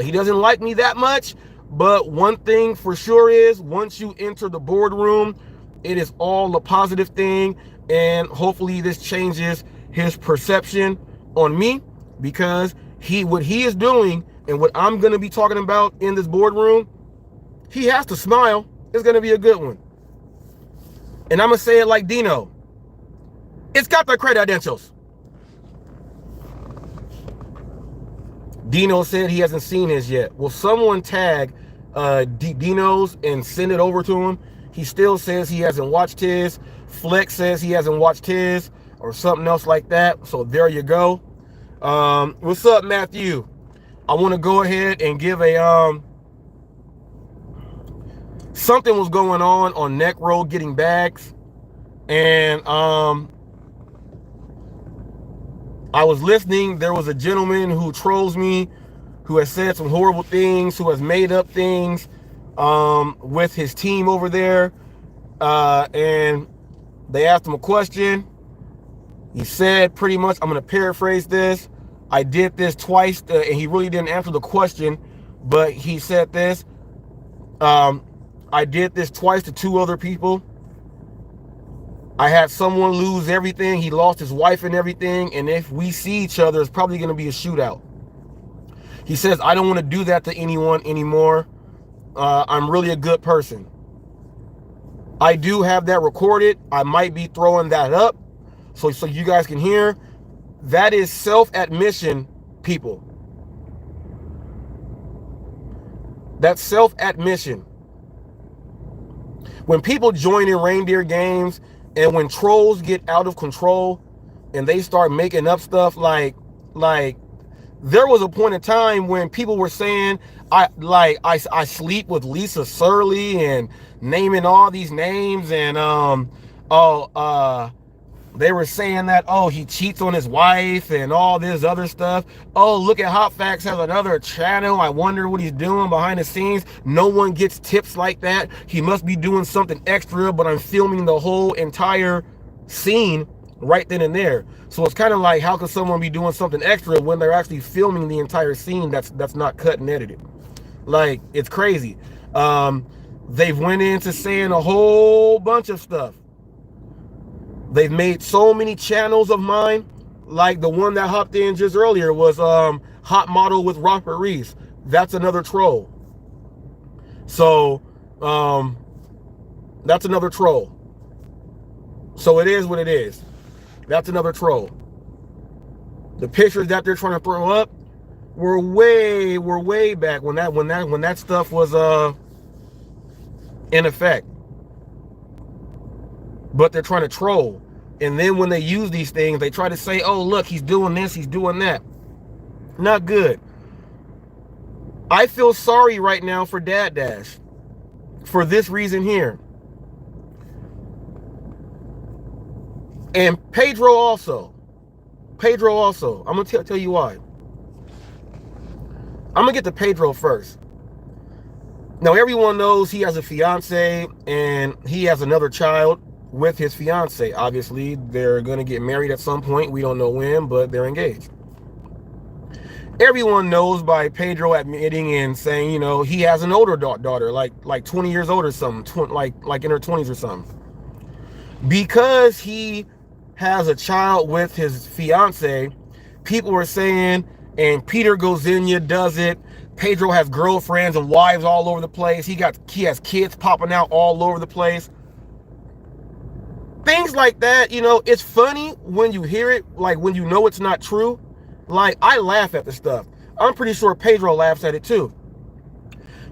He doesn't like me that much, but one thing for sure is once you enter the Boardroom, it is all a positive thing, and hopefully this changes his perception on me, because what he is doing and what I'm going to be talking about in this Boardroom, he has to smile. It's going to be a good one. And I'm going to say it like Dino. It's got their credentials. Dino said he hasn't seen his yet. Will someone tag Dino's and send it over to him? He still says he hasn't watched his. Flex says he hasn't watched his, or something else like that. So there you go. What's up, Matthew? I want to go ahead and give a something was going on Neck Road getting bags, and I was listening. There was a gentleman who trolls me, who has said some horrible things, who has made up things with his team over there, and they asked him a question. He said pretty much, I'm going to paraphrase this, I did this twice, and he really didn't answer the question, but he said this, I did this twice to 2 other people. I had someone lose everything. He lost his wife and everything, and if we see each other, it's probably going to be a shootout. He says, I don't want to do that to anyone anymore. I'm really a good person. I do have that recorded. I might be throwing that up so you guys can hear. That is self-admission, people. That's self-admission. When people join in reindeer games, and when trolls get out of control and they start making up stuff, like there was a point in time when people were saying I sleep with Lisa Surley and naming all these names, and they were saying that, oh, he cheats on his wife and all this other stuff. Oh, look at HotFacts has another channel. I wonder what he's doing behind the scenes. No one gets tips like that. He must be doing something extra, but I'm filming the whole entire scene right then and there. So it's kind of like, how could someone be doing something extra when they're actually filming the entire scene that's not cut and edited? Like, it's crazy. They've went into saying a whole bunch of stuff. They've made so many channels of mine, like the one that hopped in just earlier was Hot Model with Robert Reese. That's another troll. So that's another troll. So it is what it is. That's another troll. The pictures that they're trying to throw up were way back when that stuff was in effect. But they're trying to troll. And then when they use these things, they try to say, oh, look, he's doing this, he's doing that. Not good. I feel sorry right now for Dad Dash for this reason here. And Pedro also. I'm going to tell you why. I'm going to get to Pedro first. Now, everyone knows he has a fiance and he has another child with his fiance. Obviously, they're going to get married at some point. We don't know when, but they're engaged. Everyone knows by Pedro admitting and saying, you know, he has an older daughter, like 20 years old or something, like in her 20s or something. Because he has a child with his fiance, people are saying, and Peter Gozinia does it, Pedro has girlfriends and wives all over the place. He has kids popping out all over the place. Things like that, you know, it's funny when you hear it, like when you know it's not true. Like, I laugh at the stuff. I'm pretty sure Pedro laughs at it too.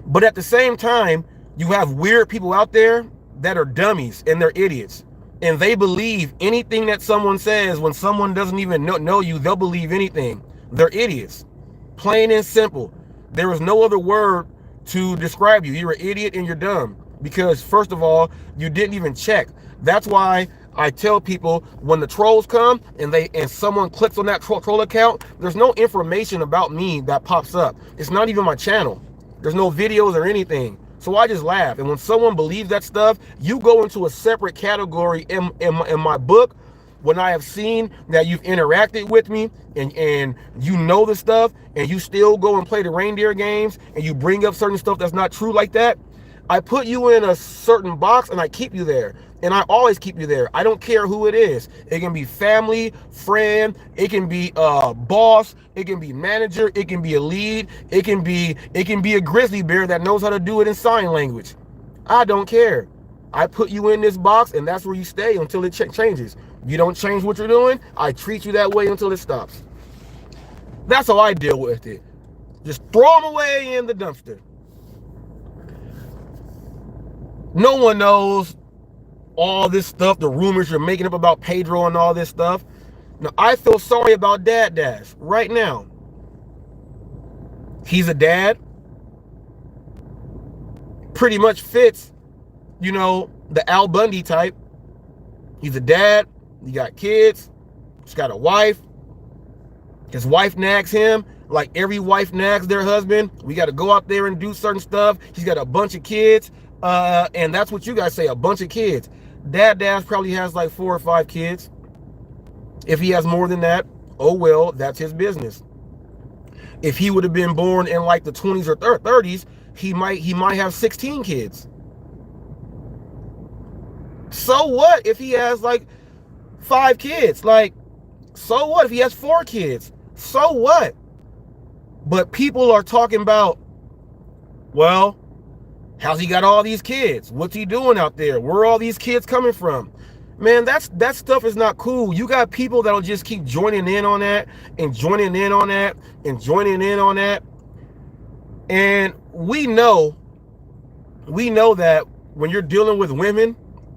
But at the same time, you have weird people out there that are dummies and they're idiots. And they believe anything that someone says. When someone doesn't even know you, they'll believe anything. They're idiots. Plain and simple. There is no other word to describe you. You're an idiot and you're dumb. Because first of all, you didn't even check. That's why I tell people when the trolls come and someone clicks on that troll account, there's no information about me that pops up. It's not even my channel. There's no videos or anything. So I just laugh. And when someone believes that stuff, you go into a separate category in my book. When I have seen that you've interacted with me and you know the stuff and you still go and play the reindeer games and you bring up certain stuff that's not true like that, I put you in a certain box and I keep you there. And I always keep you there. I don't care who it is. It can be family, friend, it can be boss, it can be manager, it can be a lead, it can be a grizzly bear that knows how to do it in sign language. I don't care. I put you in this box and that's where you stay until it changes. You don't change what you're doing, I treat you that way until it stops. That's how I deal with it. Just throw them away in the dumpster. No one knows all this stuff, the rumors you're making up about Pedro and all this stuff. Now, I feel sorry about Dad Dash right now. He's a dad. Pretty much fits, you know, the Al Bundy type. He's a dad. He got kids. He's got a wife. His wife nags him like every wife nags their husband. We got to go out there and do certain stuff. He's got a bunch of kids. And that's what you guys say, a bunch of kids. Dad Dash probably has like 4 or 5 kids. If he has more than that, oh well, that's his business. If he would have been born in like the 20s or 30s, he might have 16 kids. So what if he has like 5 kids? Like, so what if he has 4 kids? So what? But people are talking about, well, how's he got all these kids? What's he doing out there? Where are all these kids coming from? Man, that stuff is not cool. You got people that'll just keep joining in on that and joining in on that and joining in on that. And we know that when you're dealing with women,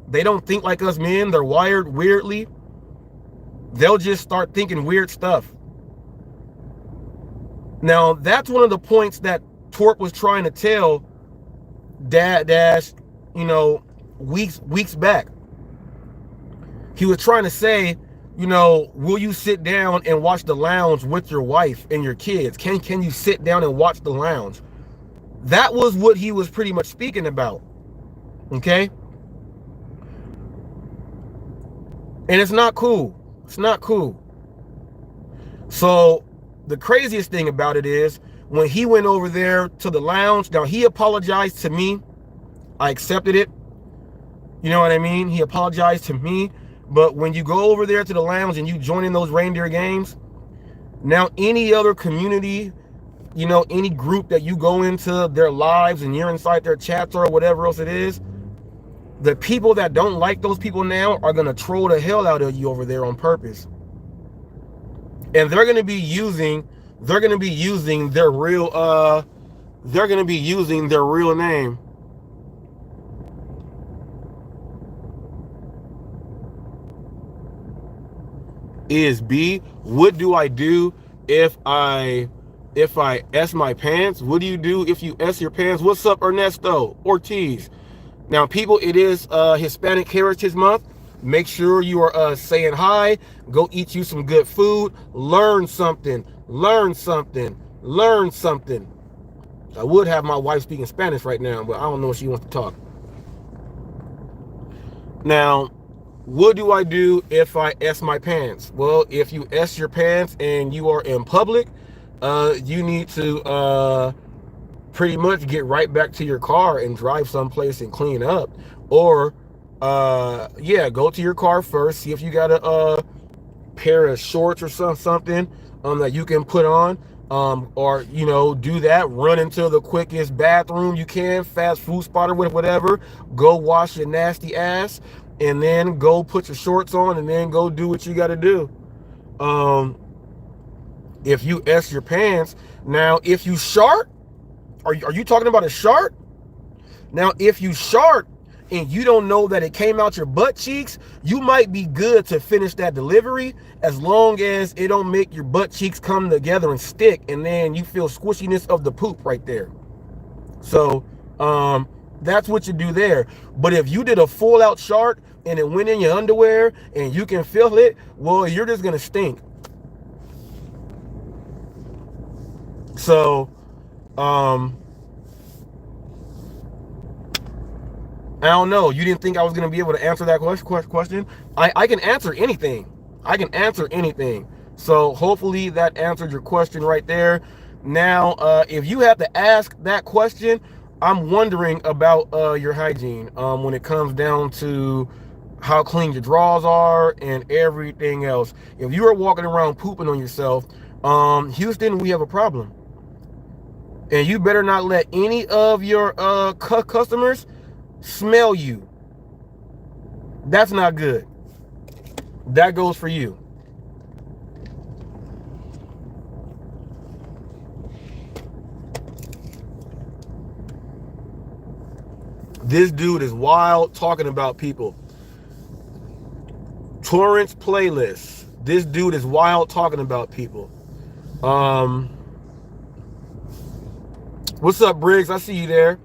they don't think like us men. They're wired weirdly. They'll just start thinking weird stuff. Now, that's one of the points that Torp was trying to tell Dad Dash, you know, weeks back. He was trying to say, you know, will you sit down and watch the lounge with your wife and your kids? Can you sit down and watch the lounge? That was what he was pretty much speaking about. Okay? And it's not cool. It's not cool. So the craziest thing about it is when he went over there to the lounge, now he apologized to me. I accepted it. You know what I mean? He apologized to me. But when you go over there to the lounge and you join in those reindeer games, now any other community, you know, any group that you go into their lives and you're inside their chats or whatever else it is, the people that don't like those people now are going to troll the hell out of you over there on purpose. And they're going to be using their real name. Is B, what do I do if I S my pants? What do you do if you S your pants? What's up, Ernesto Ortiz? Now, people, it is Hispanic Heritage Month. Make sure you are saying hi. Go eat you some good food. Learn something. Learn something. Learn something. I would have my wife speaking Spanish right now, but I don't know if she wants to talk. Now, what do I do if I S my pants? Well, if you S your pants and you are in public, you need to pretty much get right back to your car and drive someplace and clean up. Or, yeah, go to your car first. See if you got a pair of shorts or something that you can put on. Or, you know, do that. Run into the quickest bathroom you can, fast food spot or whatever. Go wash your nasty ass. And then go put your shorts on and then go do what you got to do. If you S your pants, now if you shart, are you talking about a shart? Now, if you shart and you don't know that it came out your butt cheeks, you might be good to finish that delivery as long as it don't make your butt cheeks come together and stick, and then you feel squishiness of the poop right there. So, that's what you do there. But if you did a full out shart and it went in your underwear and you can feel it, well, you're just gonna stink. So, I don't know. You didn't think I was gonna be able to answer that question? I can answer anything. I can answer anything. So hopefully that answered your question right there. Now, if you have to ask that question, I'm wondering about your hygiene when it comes down to how clean your drawers are and everything else. If you are walking around pooping on yourself, Houston, we have a problem. And you better not let any of your customers smell you. That's not good. That goes for you. This dude is wild talking about people. Torrance playlist. This dude is wild talking about people. What's up, Briggs? I see you there.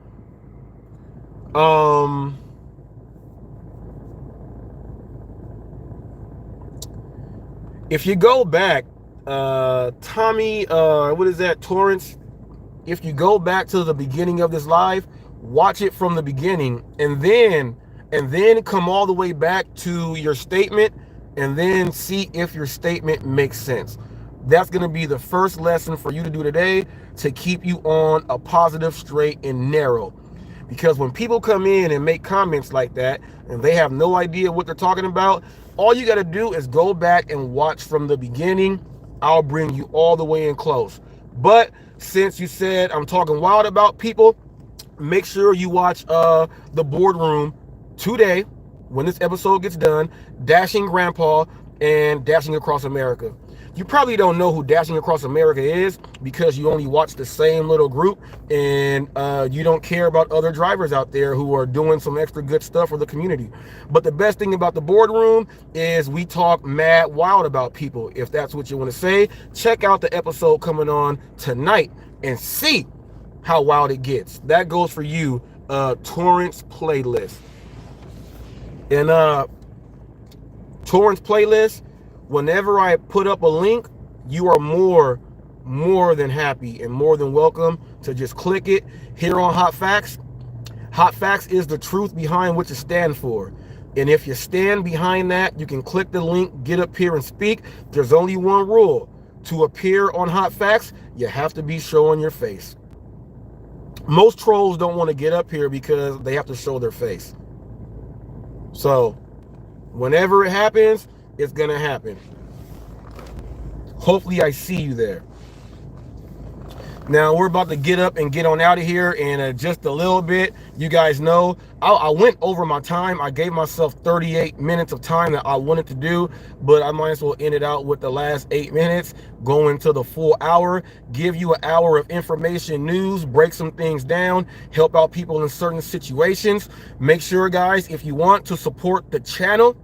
If you go back, Tommy, what is that, Torrance? If you go back to the beginning of this live, watch it from the beginning, and then come all the way back to your statement, and then see if your statement makes sense. That's going to be the first lesson for you to do today to keep you on a positive, straight, and narrow. Because when people come in and make comments like that, and they have no idea what they're talking about, all you got to do is go back and watch from the beginning. I'll bring you all the way in close. But since you said I'm talking wild about people, make sure you watch the Boardroom today when this episode gets done. Dashing Grandpa and Dashing Across America. You probably don't know who Dashing Across America is because you only watch the same little group, and you don't care about other drivers out there who are doing some extra good stuff for the community. But the best thing about the Boardroom is we talk mad wild about people. If that's what you want to say, check out the episode coming on tonight and see how wild it gets. That goes for you, Torrance playlist. And Torrance playlist, whenever I put up a link, you are more than happy and more than welcome to just click it. Here on Hot Facts, Hot Facts is the truth behind what you stand for. And if you stand behind that, you can click the link, get up here and speak. There's only one rule. To appear on Hot Facts, you have to be showing your face. Most trolls don't want to get up here because they have to show their face. So whenever it happens, it's going to happen. Hopefully I see you there. Now we're about to get up and get on out of here in just a little bit. You guys know I went over my time. I gave myself 38 minutes of time that I wanted to do, but I might as well end it out with the last 8 minutes, go into the full hour, give you an hour of information, news, break some things down, help out people in certain situations. Make sure, guys, if you want to support the channel,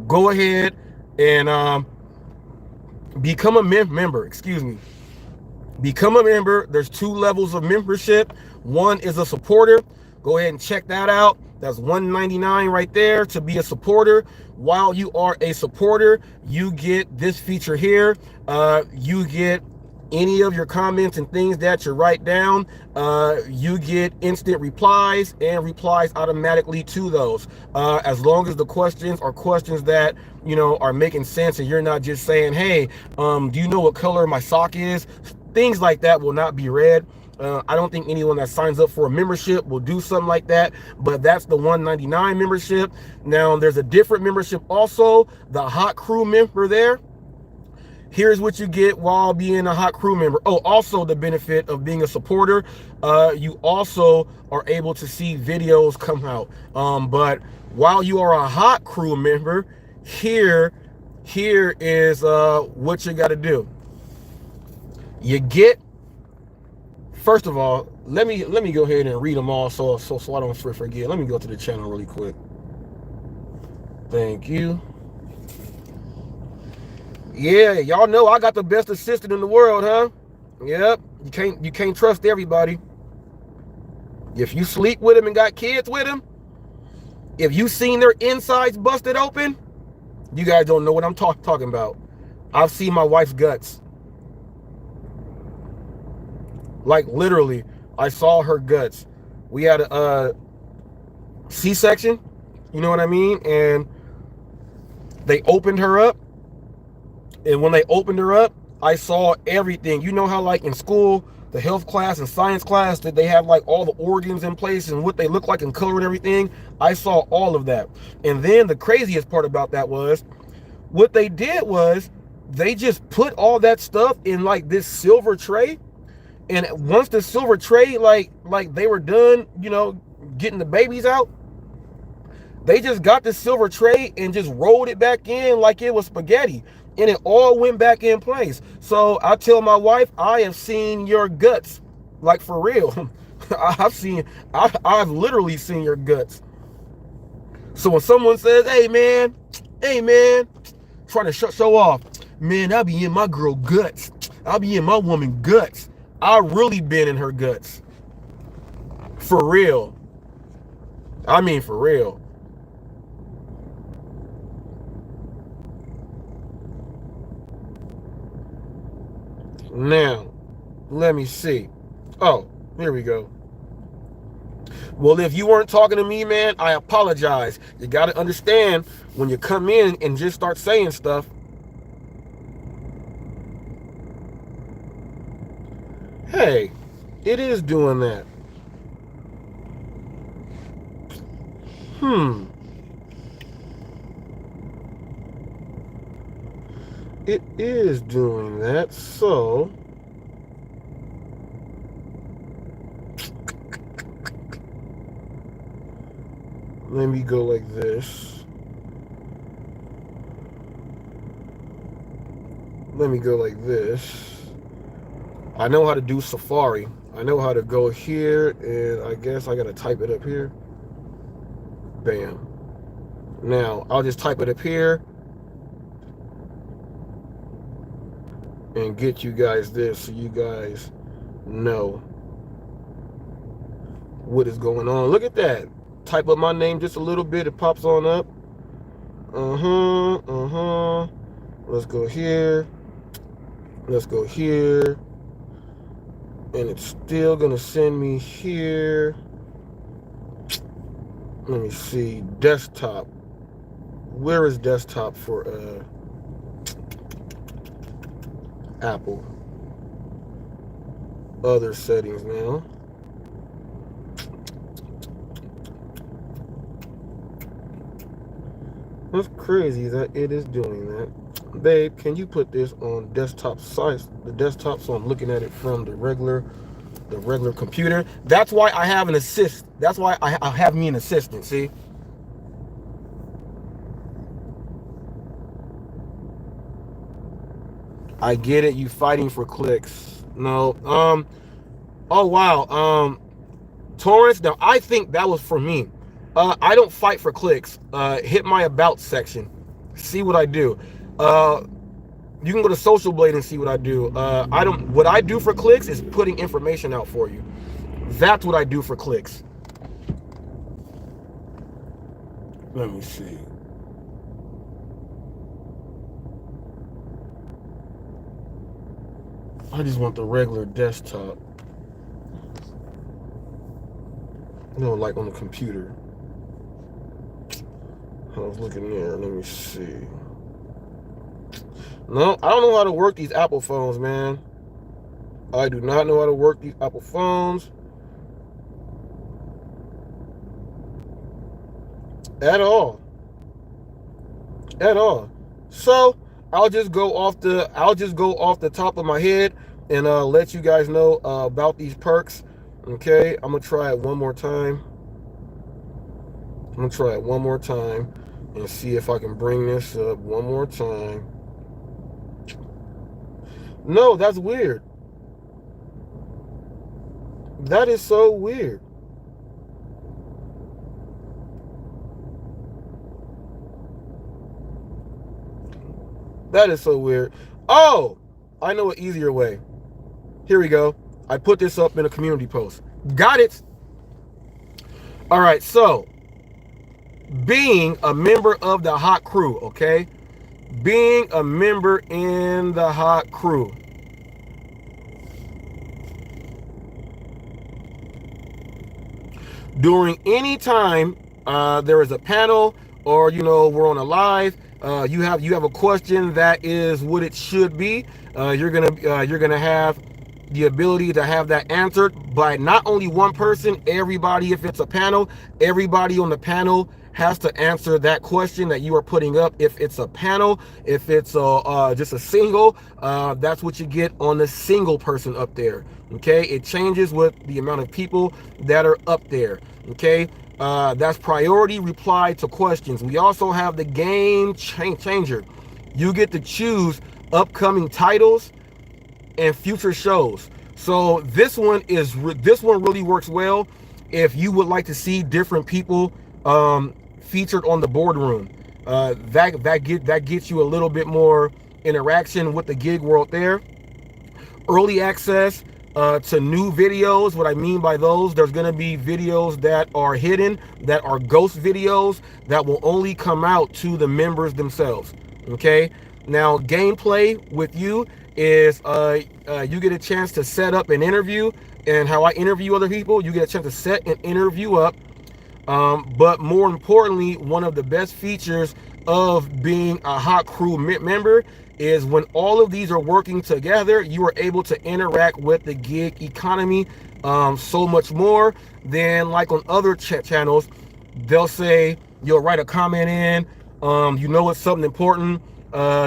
go ahead and become a member. Excuse me. Become a member. There's 2 levels of membership. One is a supporter. Go ahead and check that out. That's $1.99 right there to be a supporter. While you are a supporter, you get this feature here. You get any of your comments and things that you write down. You get instant replies and replies automatically to those. As long as the questions are questions that, you know, are making sense and you're not just saying, hey, do you know what color my sock is? Things like that will not be read. I don't think anyone that signs up for a membership will do something like that, but that's the $1.99 membership. Now there's a different membership also, the Hot Crew member there. Here's what you get while being a Hot Crew member. Oh, also the benefit of being a supporter, you also are able to see videos come out. But while you are a Hot Crew member, here is what you got to do. You get, first of all, let me go ahead and read them all so I don't forget. Let me go to the channel really quick. Thank you. Yeah, y'all know I got the best assistant in the world, huh? Yep. You can't trust everybody. If you sleep with him and got kids with him, if you seen their insides busted open, you guys don't know what I'm talking about. I've seen my wife's guts. Like literally, I saw her guts. We had a C-section, you know what I mean? And they opened her up. And when they opened her up, I saw everything. You know how like in school, the health class and science class, that they have like all the organs in place and what they look like and color and everything? I saw all of that. And then the craziest part about that was, what they did was they just put all that stuff in like this silver tray. And once the silver tray, like they were done, you know, getting the babies out, They just got the silver tray and just rolled it back in like it was spaghetti, and it all went back in place. So I tell my wife, I have seen your guts, like for real. I've literally seen your guts. So when someone says, hey man, trying to show off, man, I'll be in my girl guts. I'll be in my woman guts. I really been in her guts. For real. I mean, for real. Now, let me see. Oh, here we go. Well, if you weren't talking to me, man, I apologize. You got to understand when you come in and just start saying stuff. Hey, it is doing that. It is doing that, so let me go like this. Let me go like this. I know how to do Safari. I know how to go here, and I guess I gotta type it up here. Bam. Now, I'll just type it up here and get you guys this so you guys know what is going on. Look at that. Type up my name just a little bit, it pops on up. Let's go here. Let's go here. And it's still gonna send me here. Let me see. Desktop. Where is desktop for Apple? Other settings now. That's crazy that it is doing that. Babe, can you put this on desktop size, the desktop, so I'm looking at it from the regular computer? That's why I have an assist. That's why I have me an assistant, see? I get it, you fighting for clicks. No, oh wow, Torrance, now I think that was for me. I don't fight for clicks. Hit my about section. See what I do. You can go to Social Blade and see what I do. What I do for clicks is putting information out for you. That's what I do for clicks. Let me see. I just want the regular desktop. No, like on the computer. I was looking there. Let me see. No, I don't know how to work these Apple phones, man. I do not know how to work these Apple phones at all. At all. So I'll just go off the top of my head and let you guys know about these perks. Okay, I'm gonna try it one more time. And see if I can bring this up one more time. No, that's weird. That is so weird. That is so weird. Oh, I know an easier way. Here we go. I put this up in a community post. Got it. All right, so being a member of the hot crew, okay? Being a member in the hot crew. During any time there is a panel, or we're on a live, you have a question that is what it should be, you're gonna have the ability to have that answered by not only one person, everybody. If it's a panel, everybody on the panel has to answer that question that you are putting up. If it's a panel, if it's just a single, that's what you get on the single person up there. Okay, it changes with the amount of people that are up there. Okay, That's priority reply to questions. We also have the game changer. You get to choose upcoming titles and future shows. So this one really works well if you would like to see different people featured on the boardroom. That gets you a little bit more interaction with the gig world there. Early access to new videos. What I mean by those, there's going to be videos that are hidden, that are ghost videos that will only come out to the members themselves. Okay. Now, gameplay with you is you get a chance to set up an interview, and how I interview other people, you get a chance to set an interview up. But more importantly, one of the best features of being a hot crew member is when all of these are working together, you are able to interact with the gig economy so much more than like on other channels. They'll say, you'll write a comment in, you know it's something important,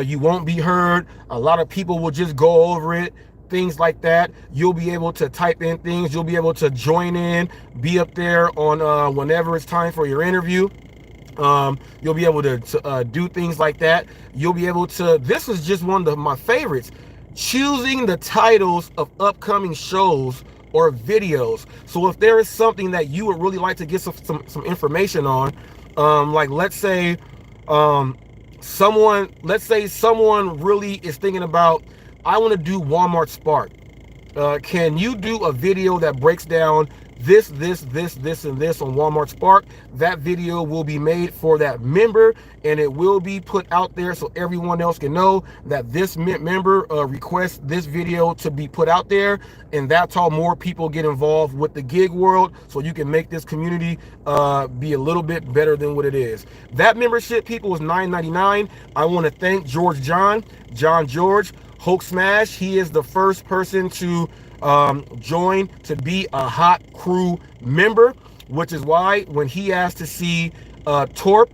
you won't be heard, a lot of people will just go over it, things like that. You'll be able to type in things, you'll be able to join in, be up there on whenever it's time for your interview. You'll be able to do things like that. You'll be able to, this is just one of my favorites, choosing the titles of upcoming shows or videos. So if there is something that you would really like to get some information on, like let's say someone really is thinking about, I want to do Walmart Spark. Can you do a video that breaks down this, and this on Walmart Spark? That video will be made for that member, and it will be put out there so everyone else can know that this member requests this video to be put out there, and that's how more people get involved with the gig world, so you can make this community be a little bit better than what it is. That membership, people, is $9.99. I want to thank George Hulk Smash. He is the first person to join to be a hot crew member, which is why when he asked to see Torp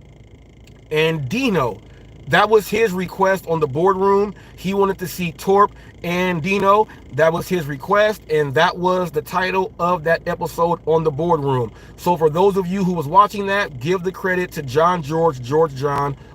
and Dino, that was his request on the boardroom. He wanted to see Torp and Dino. That was his request, and that was the title of that episode on the boardroom. So for those of you who was watching that, give the credit to John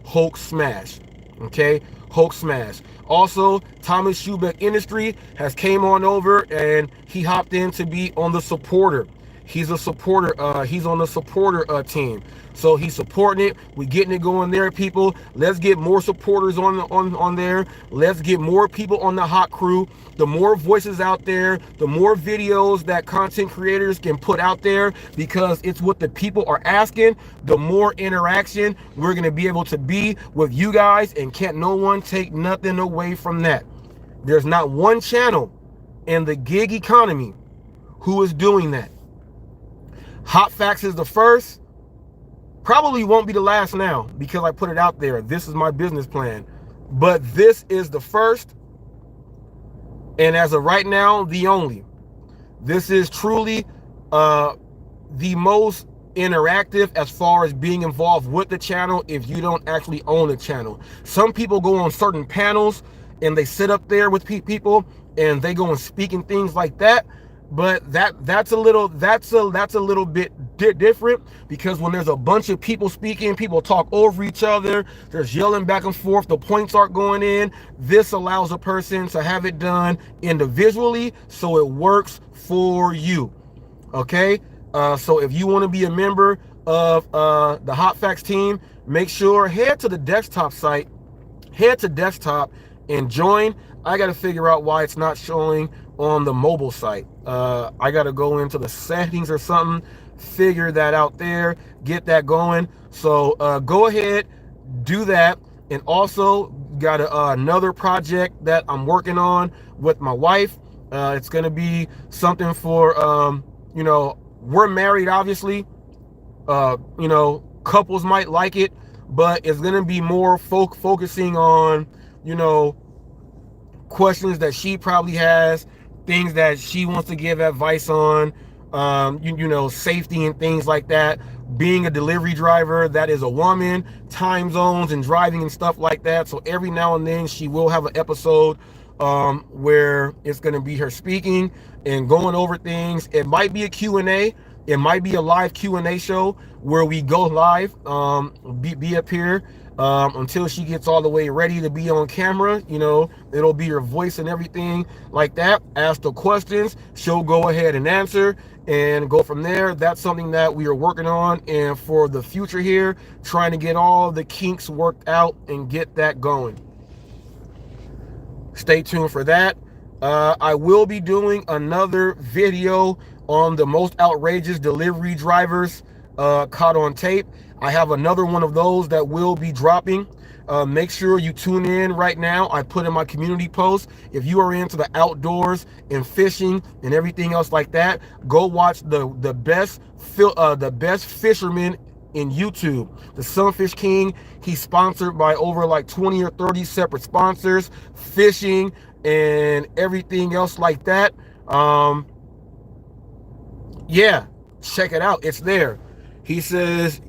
Hulk Smash. Okay, Hulk Smash. Also, Thomas Schubeck Industry has came on over, and he hopped in to be on the supporter. He's a supporter. He's on the supporter team. So he's supporting it. We're getting it going there, people. Let's get more supporters on there. Let's get more people on the hot crew. The more voices out there, the more videos that content creators can put out there, because it's what the people are asking, the more interaction we're going to be able to be with you guys, and can't no one take nothing away from that. There's not one channel in the gig economy who is doing that. HotFacts is the first. Probably won't be the last now, because I put it out there. This is my business plan. But this is the first, and as of right now, the only. This is truly the most interactive as far as being involved with the channel if you don't actually own the channel. Some people go on certain panels and they sit up there with people and they go and speak and things like that. But that's a little bit different, because when there's a bunch of people speaking, people talk over each other, there's yelling back and forth, the points aren't going in. This allows a person to have it done individually, so it works for you. Okay, so if you want to be a member of the HotFacts team, make sure head to the desktop site, head to desktop and join. I got to figure out why it's not showing on the mobile site. I got to go into the settings or something, figure that out there, get that going. So go ahead, do that. And also got another project that I'm working on with my wife. It's going to be something for, you know, we're married, obviously. You know, couples might like it, but it's going to be more focusing on, you know, questions that she probably has, things that she wants to give advice on, you know, safety and things like that. Being a delivery driver that is a woman, time zones and driving and stuff like that. So every now and then she will have an episode where it's going to be her speaking and going over things. It might be a Q&A, It might be a live Q&A show where we go live, be up here until she gets all the way ready to be on camera. You know, it'll be her voice and everything like that. Ask the questions, she'll go ahead and answer and go from there. That's something that we are working on, and for the future here, trying to get all the kinks worked out and get that going. Stay tuned for that. I will be doing another video on the most outrageous delivery drivers caught on tape. I have another one of those that will be dropping. Make sure you tune in right now. I put in my community post. If you are into the outdoors and fishing and everything else like that, go watch the best fisherman in YouTube, the Sunfish King. He's sponsored by over like 20 or 30 separate sponsors, fishing and everything else like that. Yeah, check it out. It's there. He says,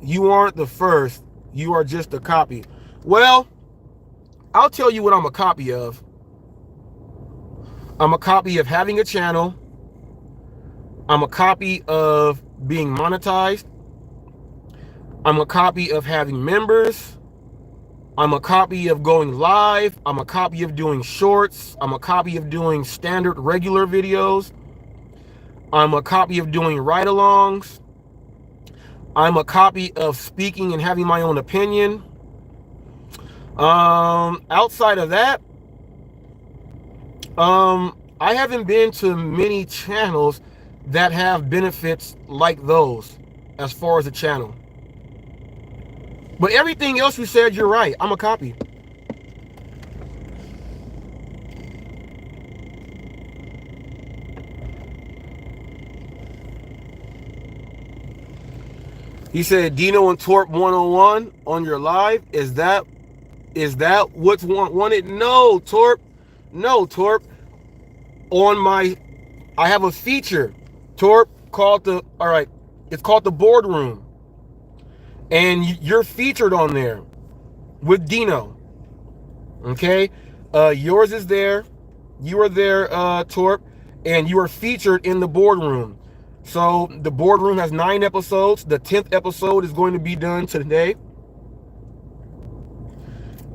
you aren't the first, you are just a copy. Well, I'll tell you what I'm a copy of. I'm a copy of having a channel. I'm a copy of being monetized. I'm a copy of having members. I'm a copy of going live. I'm a copy of doing shorts. I'm a copy of doing standard regular videos. I'm a copy of doing ride-alongs. I'm a copy of speaking and having my own opinion. Outside of that, I haven't been to many channels that have benefits like those as far as a channel. But everything else you said, you're right. I'm a copy. He said, Dino and Torp 101 on your live. Is that what's wanted? No, Torp. No, Torp. On my, I have a feature, Torp, called it's called the Boardroom. And you're featured on there with Dino. Okay? Yours is there. You are there, Torp, and you are featured in the Boardroom. So the Boardroom has 9 episodes. The 10th episode is going to be done today.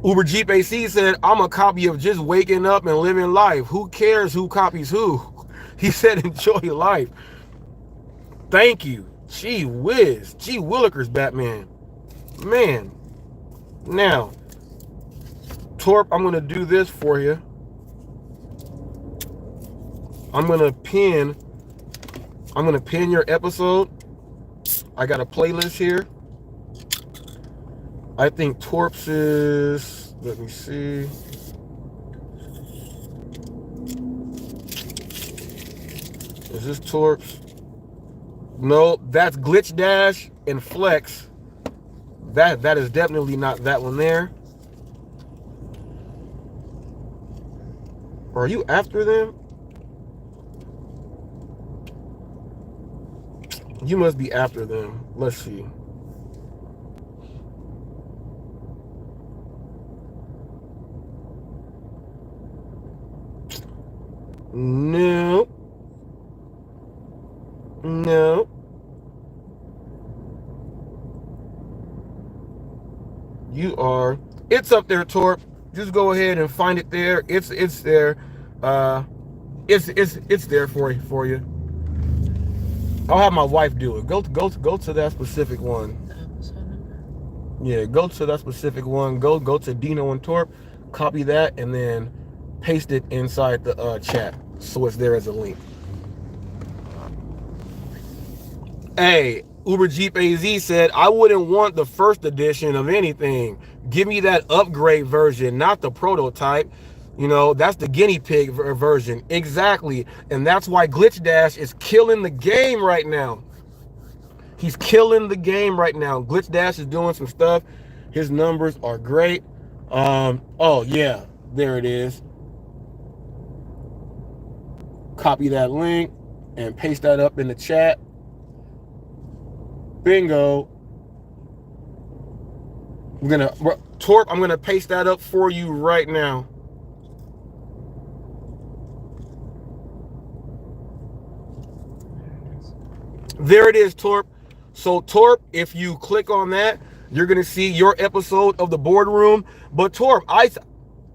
Uber Jeep AC said, I'm a copy of just waking up and living life. Who cares who copies who? He said, enjoy your life. Thank you. Gee whiz. Gee willikers, Batman. Man. Now, Torp, I'm going to do this for you. I'm going to pin your episode. I got a playlist here. I think Torp's is, let me see. Is this Torp's? No, that's Glitch Dash and Flex. That is definitely not that one there. Are you after them? You must be after them. Let's see. No. No. You are. It's up there, Torp. Just go ahead and find it there. It's there. It's there for you. I'll have my wife do it. Go to that specific one. Yeah, go to that specific one. Go to Dino and Torp. Copy that and then paste it inside the chat so it's there as a link. Hey, Uber Jeep AZ said, I wouldn't want the first edition of anything. Give me that upgrade version, not the prototype. You know, that's the guinea pig version. Exactly. And that's why Glitch Dash is killing the game right now. He's killing the game right now. Glitch Dash is doing some stuff. His numbers are great. Oh, yeah. There it is. Copy that link and paste that up in the chat. Bingo. Torp, I'm gonna paste that up for you right now. There it is, Torp. So Torp, if you click on that, you're gonna see your episode of the Boardroom. But Torp,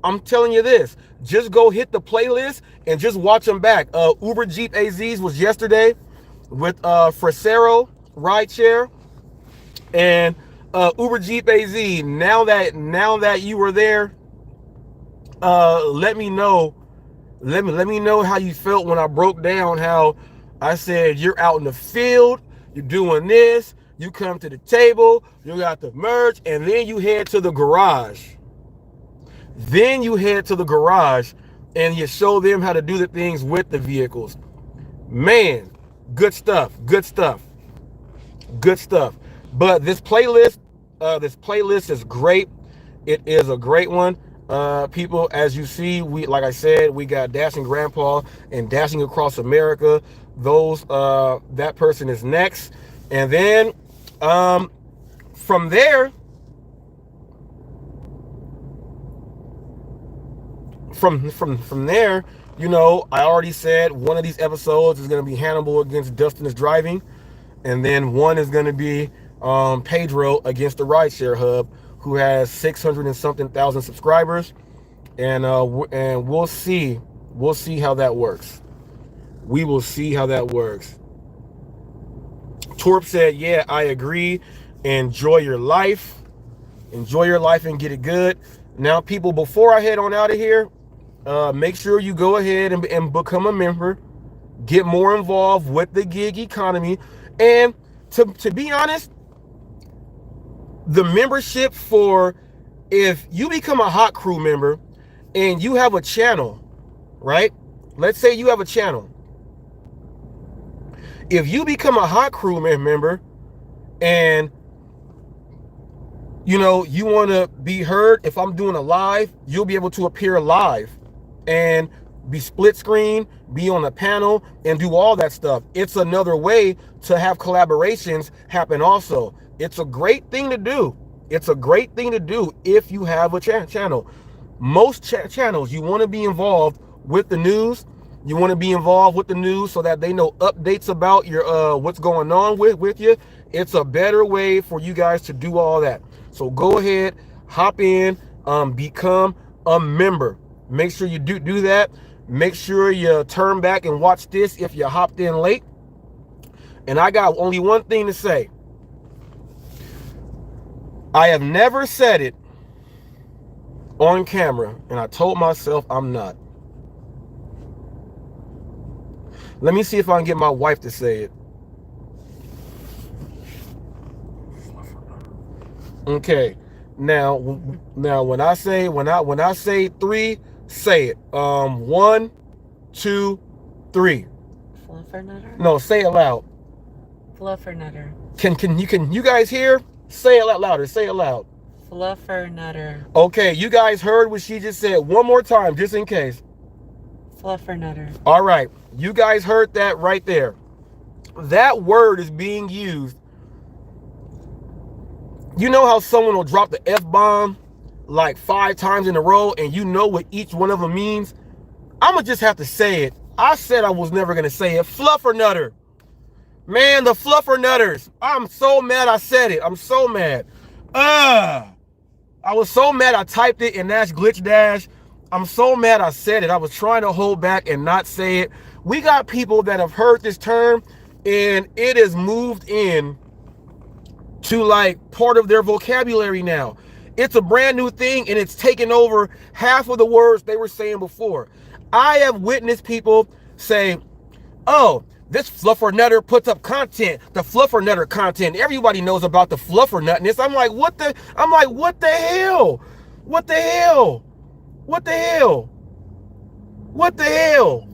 I'm telling you this, just go hit the playlist and just watch them back. Uber Jeep AZs was yesterday with Frasero Rideshare and Uber Jeep AZ. Now that you were there, let me know how you felt when I broke down how I said you're out in the field, you're doing this, you come to the table, you got the merch, and then you head to the garage. Then you head to the garage and you show them how to do the things with the vehicles. Man, good stuff, good stuff, good stuff. But this playlist is great. It is a great one. People, as you see, like I said, we got Dashing Grandpa and Dashing Across America. Those that person is next. And then from there, from there, you know, I already said one of these episodes is going to be Hannibal against Dustin is Driving, and then one is going to be Pedro against the Rideshare Hub, who has 600 and something thousand subscribers, and we'll see how that works. We will see how that works. Torp said, yeah, I agree. Enjoy your life and get it good. Now, people, before I head on out of here, make sure you go ahead and become a member, get more involved with the gig economy. And to be honest, the membership for, if you become a Hot Crew member and you have a channel, right? Let's say you have a channel. If you become a Hot Crew member and you know, you want to be heard, if I'm doing a live, you'll be able to appear live and be split screen, be on the panel, and do all that stuff. It's another way to have collaborations happen also. It's a great thing to do. It's a great thing to do if you have a channel. Most channels, you want to be involved with the news. You want to be involved with the news so that they know updates about your what's going on with you. It's a better way for you guys to do all that. So go ahead, hop in, become a member. Make sure you do that. Make sure you turn back and watch this if you hopped in late. And I got only one thing to say. I have never said it on camera, and I told myself I'm not. Let me see if I can get my wife to say it. Okay. Now when I say three, say it. 1, 2, 3. Fluffernutter? No, say it loud. Fluffernutter. Can you guys hear? Say it louder. Say it loud. Fluffernutter. Okay, you guys heard what she just said. One more time, just in case. Fluffernutter. All right, you guys heard that right there. That word is being used. You know how someone will drop the F-bomb like 5 times in a row and you know what each one of them means? I'm going to just have to say it. I said I was never going to say it. Fluffernutter. Man, the fluffernutters. I'm so mad I said it. I'm so mad. I was so mad I typed it in Nash Glitch Dash. I'm so mad I said it. I was trying to hold back and not say it. We got people that have heard this term and it has moved in to like part of their vocabulary now. It's a brand new thing and it's taken over half of the words they were saying before. I have witnessed people say, oh, this fluffernutter puts up content, the fluffernutter content. Everybody knows about the fluffernutness. I'm like, what the hell? What the hell? What the hell? What the hell?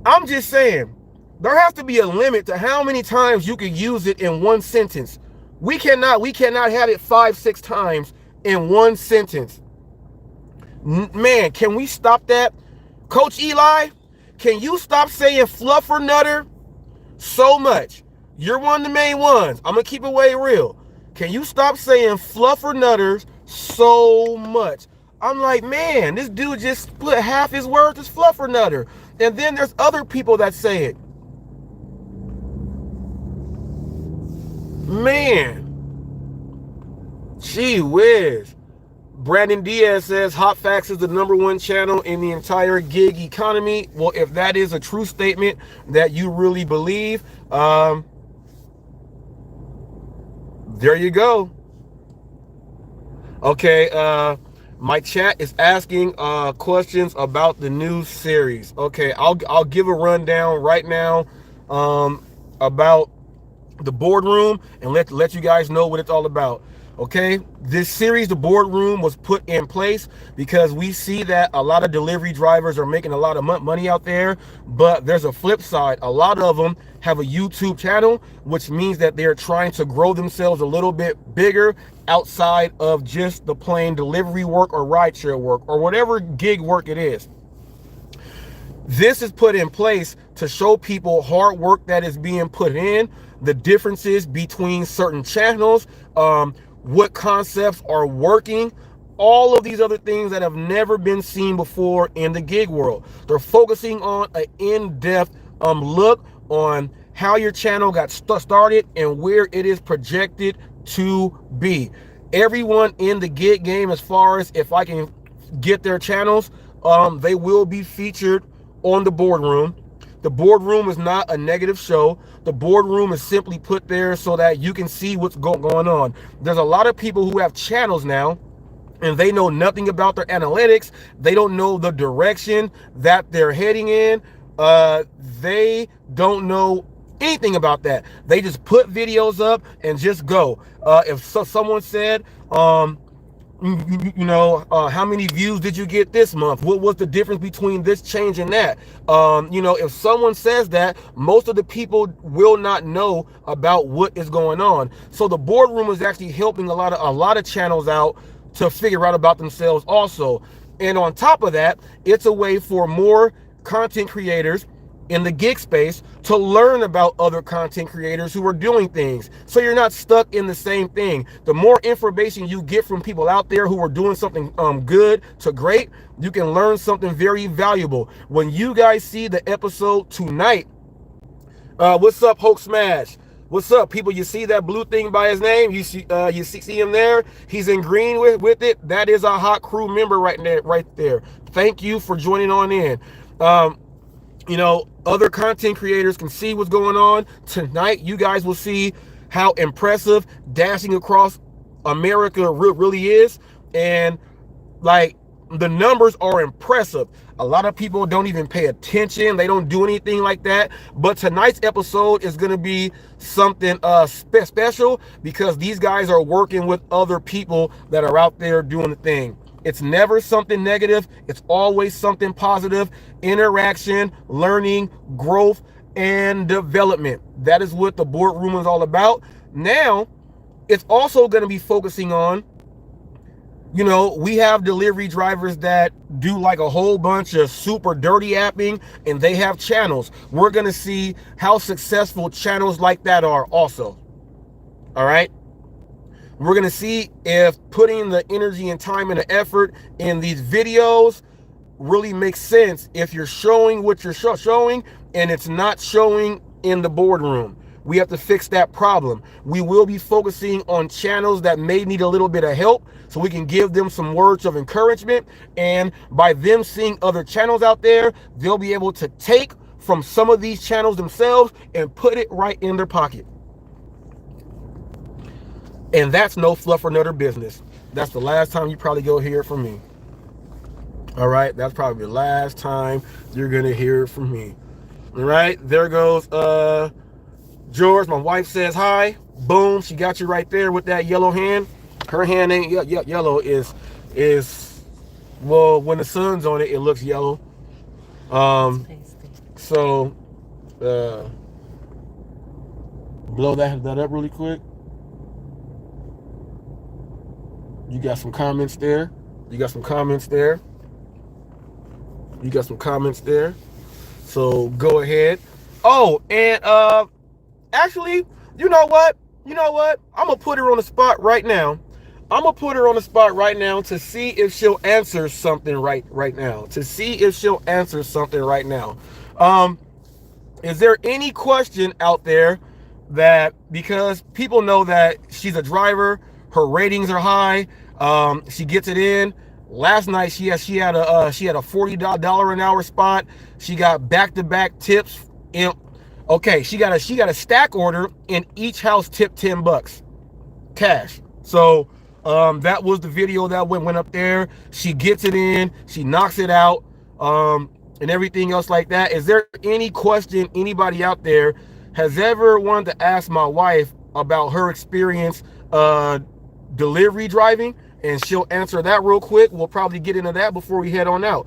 I'm just saying, there has to be a limit to how many times you can use it in one sentence. We cannot have it 5-6 times in one sentence. Man, can we stop that? Coach Eli, can you stop saying fluffernutter so much? You're one of the main ones. I'm going to keep it way real. Can you stop saying fluffernutters so much? I'm like, man, this dude just split half his words as fluffernutter. And then there's other people that say it. Man, gee whiz. Brandon Diaz says HotFacts is the #1 channel in the entire gig economy. Well, if that is a true statement that you really believe, there you go. Okay, my chat is asking questions about the new series. Okay, I'll give a rundown right now about the Boardroom and let you guys know what it's all about. Okay, this series, the Boardroom, was put in place because we see that a lot of delivery drivers are making a lot of money out there, but there's a flip side. A lot of them have a YouTube channel, which means that they're trying to grow themselves a little bit bigger outside of just the plain delivery work or rideshare work or whatever gig work it is. This is put in place to show people hard work that is being put in, the differences between certain channels, what concepts are working, all of these other things that have never been seen before in the gig world. They're focusing on an in-depth look on how your channel got started and where it is projected to be. Everyone in the gig game, as far as if I can get their channels, they will be featured on the Boardroom. The Boardroom is not a negative show. The Boardroom is simply put there so that you can see what's going on. There's a lot of people who have channels now and they know nothing about their analytics. They don't know the direction that they're heading in. They don't know anything about that. They just put videos up and just go. If someone said, how many views did you get this month? What was the difference between this change and that? If someone says that, most of the people will not know about what is going on. So the Boardroom is actually helping a lot of channels out to figure out about themselves also. And on top of that, it's a way for more content creators in the gig space to learn about other content creators who are doing things, so you're not stuck in the same thing. The more information you get from people out there who are doing something good to great, you can learn something very valuable. When you guys see the episode tonight, what's up, Hulk Smash? What's up, people? You see that blue thing by his name? You see him there? He's in green with it. That is a hot crew member right there. Thank you for joining on in. Other content creators can see what's going on. Tonight, you guys will see how impressive dashing across America really is. And the numbers are impressive. A lot of people don't even pay attention. They don't do anything like that. But tonight's episode is going to be something special because these guys are working with other people that are out there doing the thing. It's never something negative. It's always something positive. Interaction, learning, growth, and development. That is what the Boardroom is all about. Now, it's also going to be focusing on, we have delivery drivers that do a whole bunch of super dirty apping and they have channels. We're going to see how successful channels like that are also. All right. We're going to see if putting the energy and time and the effort in these videos really makes sense if you're showing what you're showing and it's not showing in the Boardroom. We have to fix that problem. We will be focusing on channels that may need a little bit of help so we can give them some words of encouragement. And by them seeing other channels out there, they'll be able to take from some of these channels themselves and put it right in their pocket. And that's no fluffernutter business. That's the last time you probably go hear it from me. All right, that's probably the last time you're gonna hear it from me. All right, there goes George. My wife says hi. Boom, she got you right there with that yellow hand. Her hand ain't yellow. Is well, when the sun's on it, it looks yellow. So blow that up really quick. You got some comments there. You got some comments there. So go ahead. Oh, and actually, you know what? I'm gonna put her on the spot right now. To see if she'll answer something right now. Is there any question out there that because people know that she's a driver, her ratings are high. She gets it in. Last night she had a $40 an hour spot. She got back-to-back tips. Okay, she got a stack order, and each house tipped $10 cash. So that was the video that went up there. She gets it in, she knocks it out, and everything else like that. Is there any question anybody out there has ever wanted to ask my wife about her experience delivery driving? And she'll answer that real quick. We'll probably get into that before we head on out.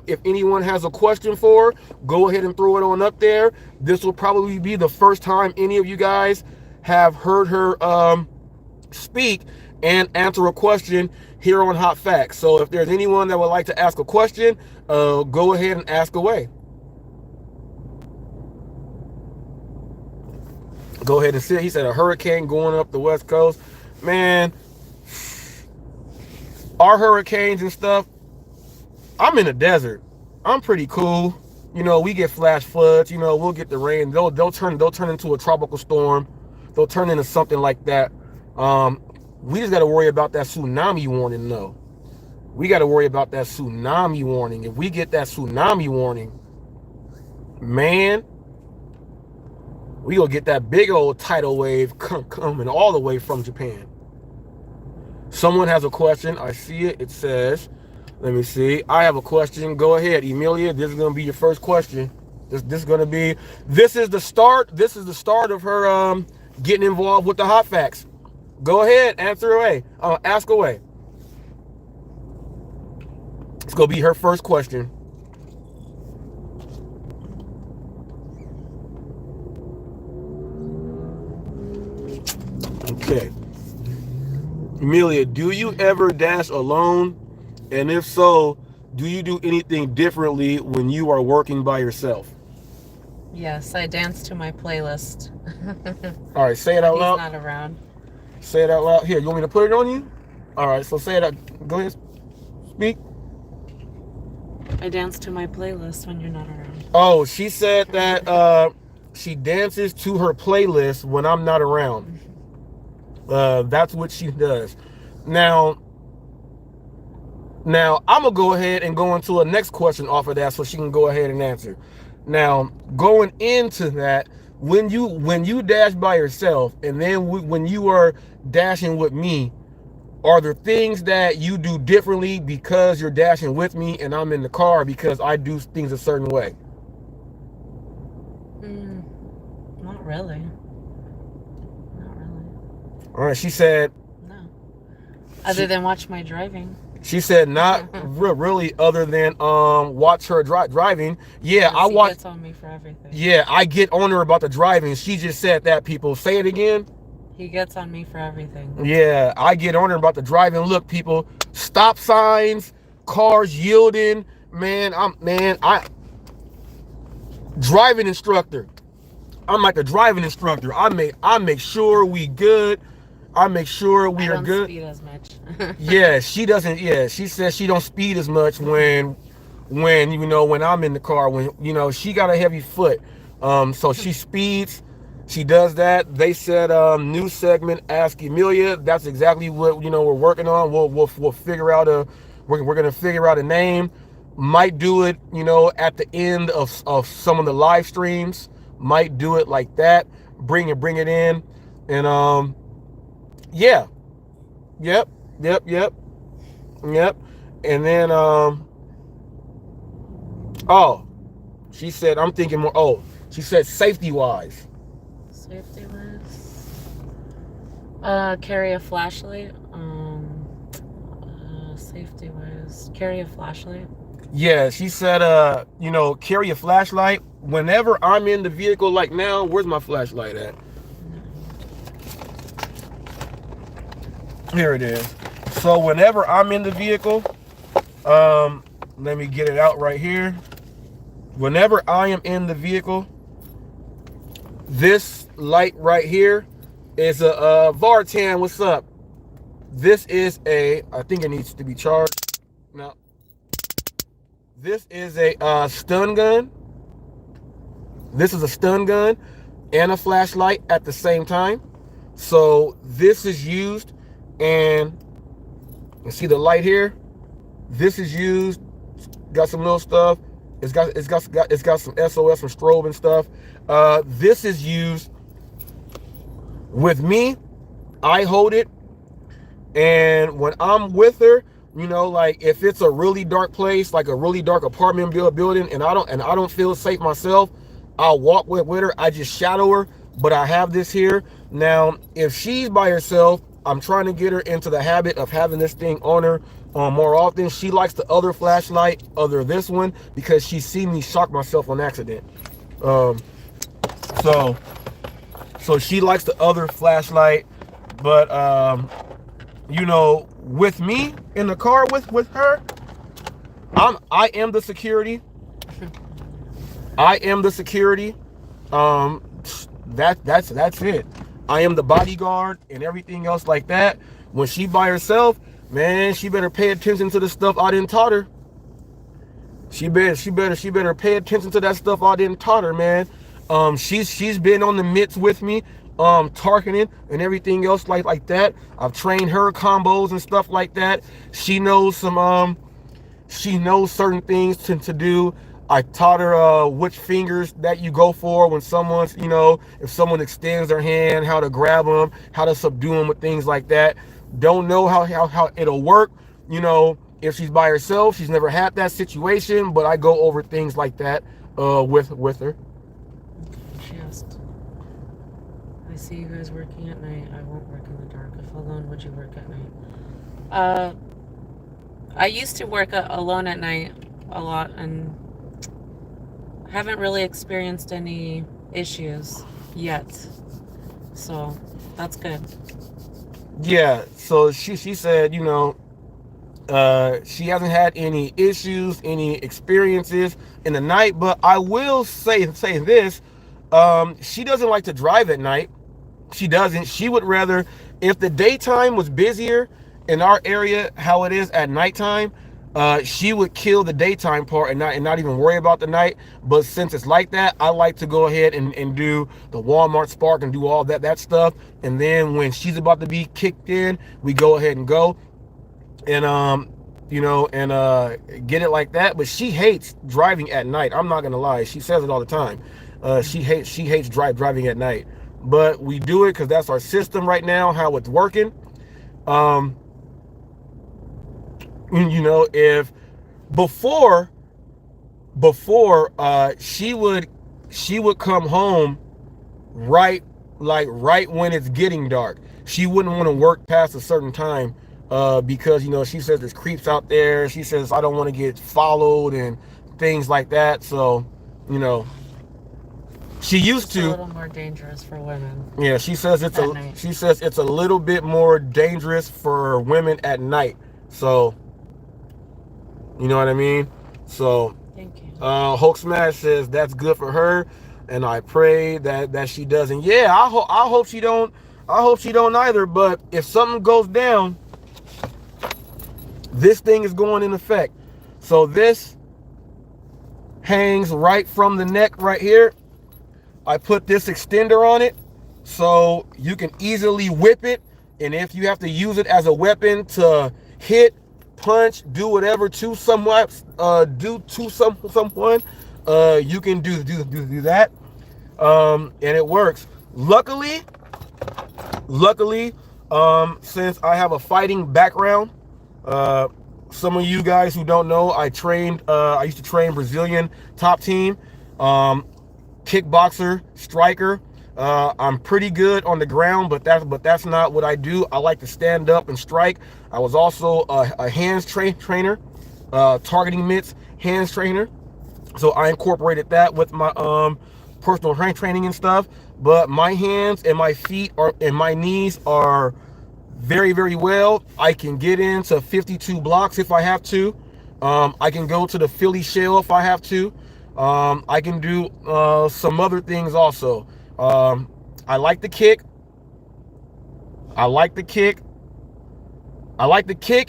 If anyone has a question for her, go ahead and throw it on up there. This will probably be the first time any of you guys have heard her speak and answer a question here on Hot Facts. So if there's anyone that would like to ask a question, go ahead and ask away. Go ahead and sit. He said a hurricane going up the West Coast. Man, our hurricanes and stuff, I'm in the desert. I'm pretty cool. You know, we get flash floods. You know, we'll get the rain. They'll turn into a tropical storm. They'll turn into something like that. We just got to worry about that tsunami warning, though. We got to worry about that tsunami warning. If we get that tsunami warning, man, we gonna get that big old tidal wave coming all the way from Japan. Someone has a question. I see it. It says, let me see. I have a question. Go ahead, Emilia. This is gonna be your first question. This is the start. This is the start of her getting involved with the Hot Facts. Go ahead, answer away. Ask away. It's gonna be her first question. Okay. Emilia, do you ever dash alone? And if so, do you do anything differently when you are working by yourself? Yes, I dance to my playlist. All right, say it out loud. He's not around. Say it out loud. Here, you want me to put it on you? All right, so say it out. Go ahead. Speak. I dance to my playlist when you're not around. Oh, she said that she dances to her playlist when I'm not around. That's what she does. Now I'm gonna go ahead and go into a next question off of that so she can go ahead and answer. Now, going into that, when you dash by yourself and then when you are dashing with me, are there things that you do differently because you're dashing with me and I'm in the car because I do things a certain way? Not really. All right, she said. No. Other than watch my driving. She said not really, other than watch her driving. Yeah, I watch. She gets on me for everything. Yeah, I get on her about the driving. She just said that. People, say it again. He gets on me for everything. Yeah, I get on her about the driving. Look, people, stop signs, cars yielding. I driving instructor. I'm like a driving instructor. I make sure we good. I make sure we are good. I don't speed as much. Yeah, she doesn't. Yeah, she says she don't speed as much when I'm in the car. When she got a heavy foot, so she speeds. She does that. They said new segment, Ask Emilia. That's exactly what we're working on. We'll figure out we're gonna figure out a name. Might do it at the end of some of the live streams. Might do it like that. Bring it in, and yeah. Yep. And then she said I'm thinking more. She said safety wise. Safety wise. Carry a flashlight. Safety wise. Carry a flashlight. Yeah, she said carry a flashlight. Whenever I'm in the vehicle, like now, where's my flashlight at? Here it is. So whenever I'm in the vehicle, let me get it out right here. Whenever I am in the vehicle, this light right here is a Vartan. What's up? This is I think it needs to be charged. Now, this is a stun gun. This is a stun gun. and a flashlight at the same time. So this is used, and you see the light here. This is used. Got some little stuff. It's got some SOS, some strobe and stuff. This is used with me. I hold it, and when I'm with her, you know, like if it's a really dark place, like a really dark apartment building, and I don't feel safe myself, I'll walk with her. I just shadow her, but I have this here. Now, if she's by herself, I'm trying to get her into the habit of having this thing on her more often. She likes the other flashlight, other this one, because she's seen me shock myself on accident. Um, so she likes the other flashlight, but you know, with me in the car with her, I am the security. I am the security. That's it. I am the bodyguard and everything else like that. When she by herself, man, she better pay attention to the stuff I didn't taught her. She better pay attention to that stuff I didn't taught her, man. She's been on the mitts with me, targeting and everything else like that. I've trained her combos and stuff like that. She knows she knows certain things to do. I taught her which fingers that you go for when someone's, you know, if someone extends their hand, how to grab them, how to subdue them with things like that. Don't know how it'll work, you know, if she's by herself. She's never had that situation, but I go over things like that with her. Okay, she asked, I see you guys working at night. I won't work in the dark. If alone, would you work at night? I used to work alone at night a lot, and haven't really experienced any issues yet. So that's good. Yeah, so she said, you know, she hasn't had any issues, any experiences in the night, but I will say this, she doesn't like to drive at night. She doesn't. She would rather, if the daytime was busier in our area, how it is at nighttime, she would kill the daytime part and not even worry about the night. But since it's like that, I like to go ahead and do the Walmart Spark and do all that stuff. And then when she's about to be kicked in, we go ahead and go and you know, and get it like that. But she hates driving at night. I'm not gonna lie. She says it all the time. She hates driving at night. But we do it because that's our system right now, how it's working. You know, if before she would come home right when it's getting dark. She wouldn't want to work past a certain time because, you know, she says there's creeps out there. She says I don't want to get followed and things like that. So, you know, she used to. It's a little more dangerous for women. Yeah, she says it's a little bit more dangerous for women at night. So, you know what I mean? So, thank you. Hulk Smash says that's good for her, and I pray that she doesn't. Yeah, I hope she don't. I hope she don't either. But if something goes down, this thing is going in effect. So this hangs right from the neck right here. I put this extender on it so you can easily whip it, and if you have to use it as a weapon to hit, punch, do whatever to someone, you can do that, and it works. Luckily, since I have a fighting background, some of you guys who don't know, I used to train Brazilian top team, kickboxer, striker. I'm pretty good on the ground, but that's not what I do. I like to stand up and strike. I was also a hands trainer, targeting mitts, hands trainer. So I incorporated that with my personal training and stuff. But my hands and my feet and my knees are very, very well. I can get into 52 blocks if I have to. I can go to the Philly shell if I have to. I can do some other things also. I like the kick. I like the kick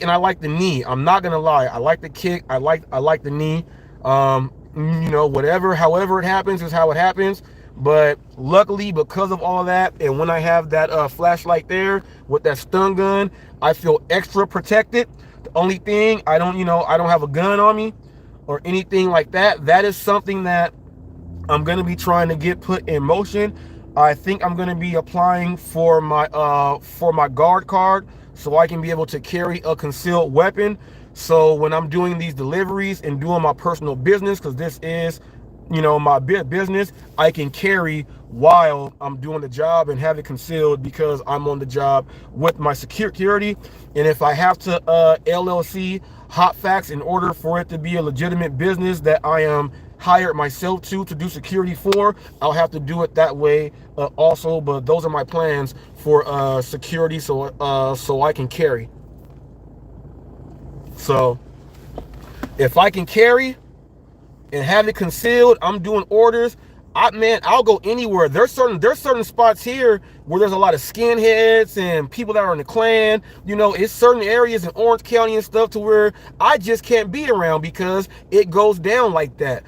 and I like the knee. I'm not gonna lie. I like the kick. I like the knee. You know, however it happens is how it happens. But luckily, because of all that, and when I have that flashlight there with that stun gun, I feel extra protected. The only thing, I don't, I don't have a gun on me or anything like that. That is something that I'm going to be trying to get put in motion. I think I'm going to be applying for my guard card so I can be able to carry a concealed weapon. So when I'm doing these deliveries and doing my personal business, because this is, my business, I can carry while I'm doing the job and have it concealed because I'm on the job with my security. And if I have to LLC HotFacts in order for it to be a legitimate business that I am hired myself to do security for, I'll have to do it that way also. But those are my plans for security, so I can carry. So if I can carry and have it concealed, I'm doing orders. I'll go anywhere. There's certain spots here where there's a lot of skinheads and people that are in the Klan. It's certain areas in Orange County and stuff to where I just can't be around because it goes down like that.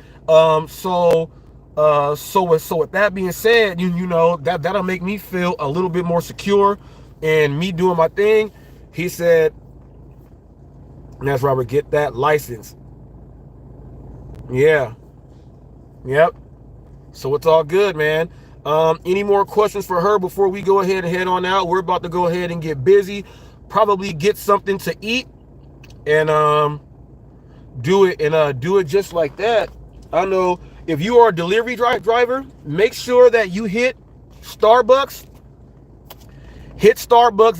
So with that being said, that'll make me feel a little bit more secure and me doing my thing. He said, "That's Robert, get that license." Yeah. Yep. So it's all good, man. Any more questions for her before we go ahead and head on out? We're about to go ahead and get busy, probably get something to eat, and do it just like that. I know if you are a delivery driver, make sure that you hit Starbucks.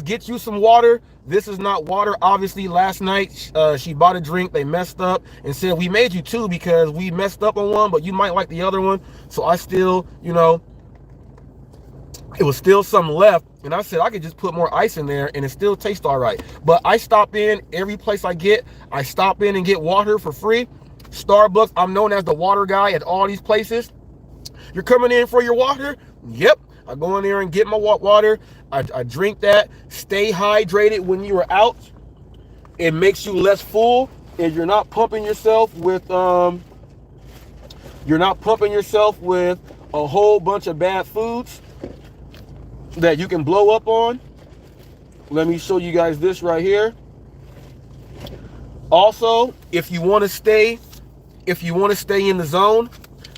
Get you some water. This is not water. Obviously, last night she bought a drink. They messed up and said, "We made you two because we messed up on one, but you might like the other one." So I still, it was still some left. And I said I could just put more ice in there and it still tastes all right. But I stop in every place I stop in and get water for free. Starbucks, I'm known as the water guy at all these places. You're coming in for your water? Yep. I go in there and get my water. I drink that. Stay hydrated when you are out. It makes you less full, and you're not pumping yourself with a whole bunch of bad foods that you can blow up on. Let me show you guys this right here. Also, if you want to stay in the zone,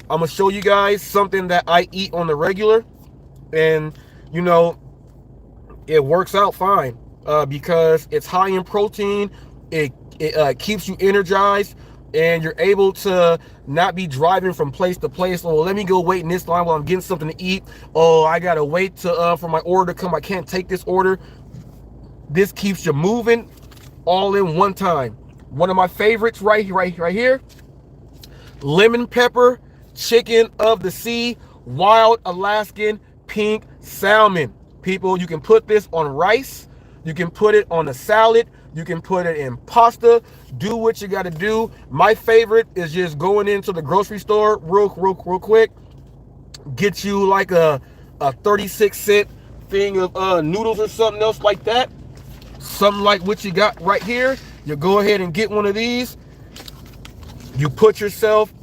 I'm gonna show you guys something that I eat on the regular, and it works out fine because it's high in protein. It keeps you energized, and you're able to not be driving from place to place. Oh, let me go wait in this line while I'm getting something to eat. Oh, I gotta wait for my order to come. I can't take this order. This keeps you moving all in one time. One of my favorites right here. Lemon pepper chicken of the sea, wild Alaskan pink salmon. People, you can put this on rice. You can put it on a salad. You can put it in pasta. Do what you got to do. My favorite is just going into the grocery store real quick. Get you like a 36-cent thing of noodles or something else like that. Something like what you got right here. You go ahead and get one of these. You put yourself,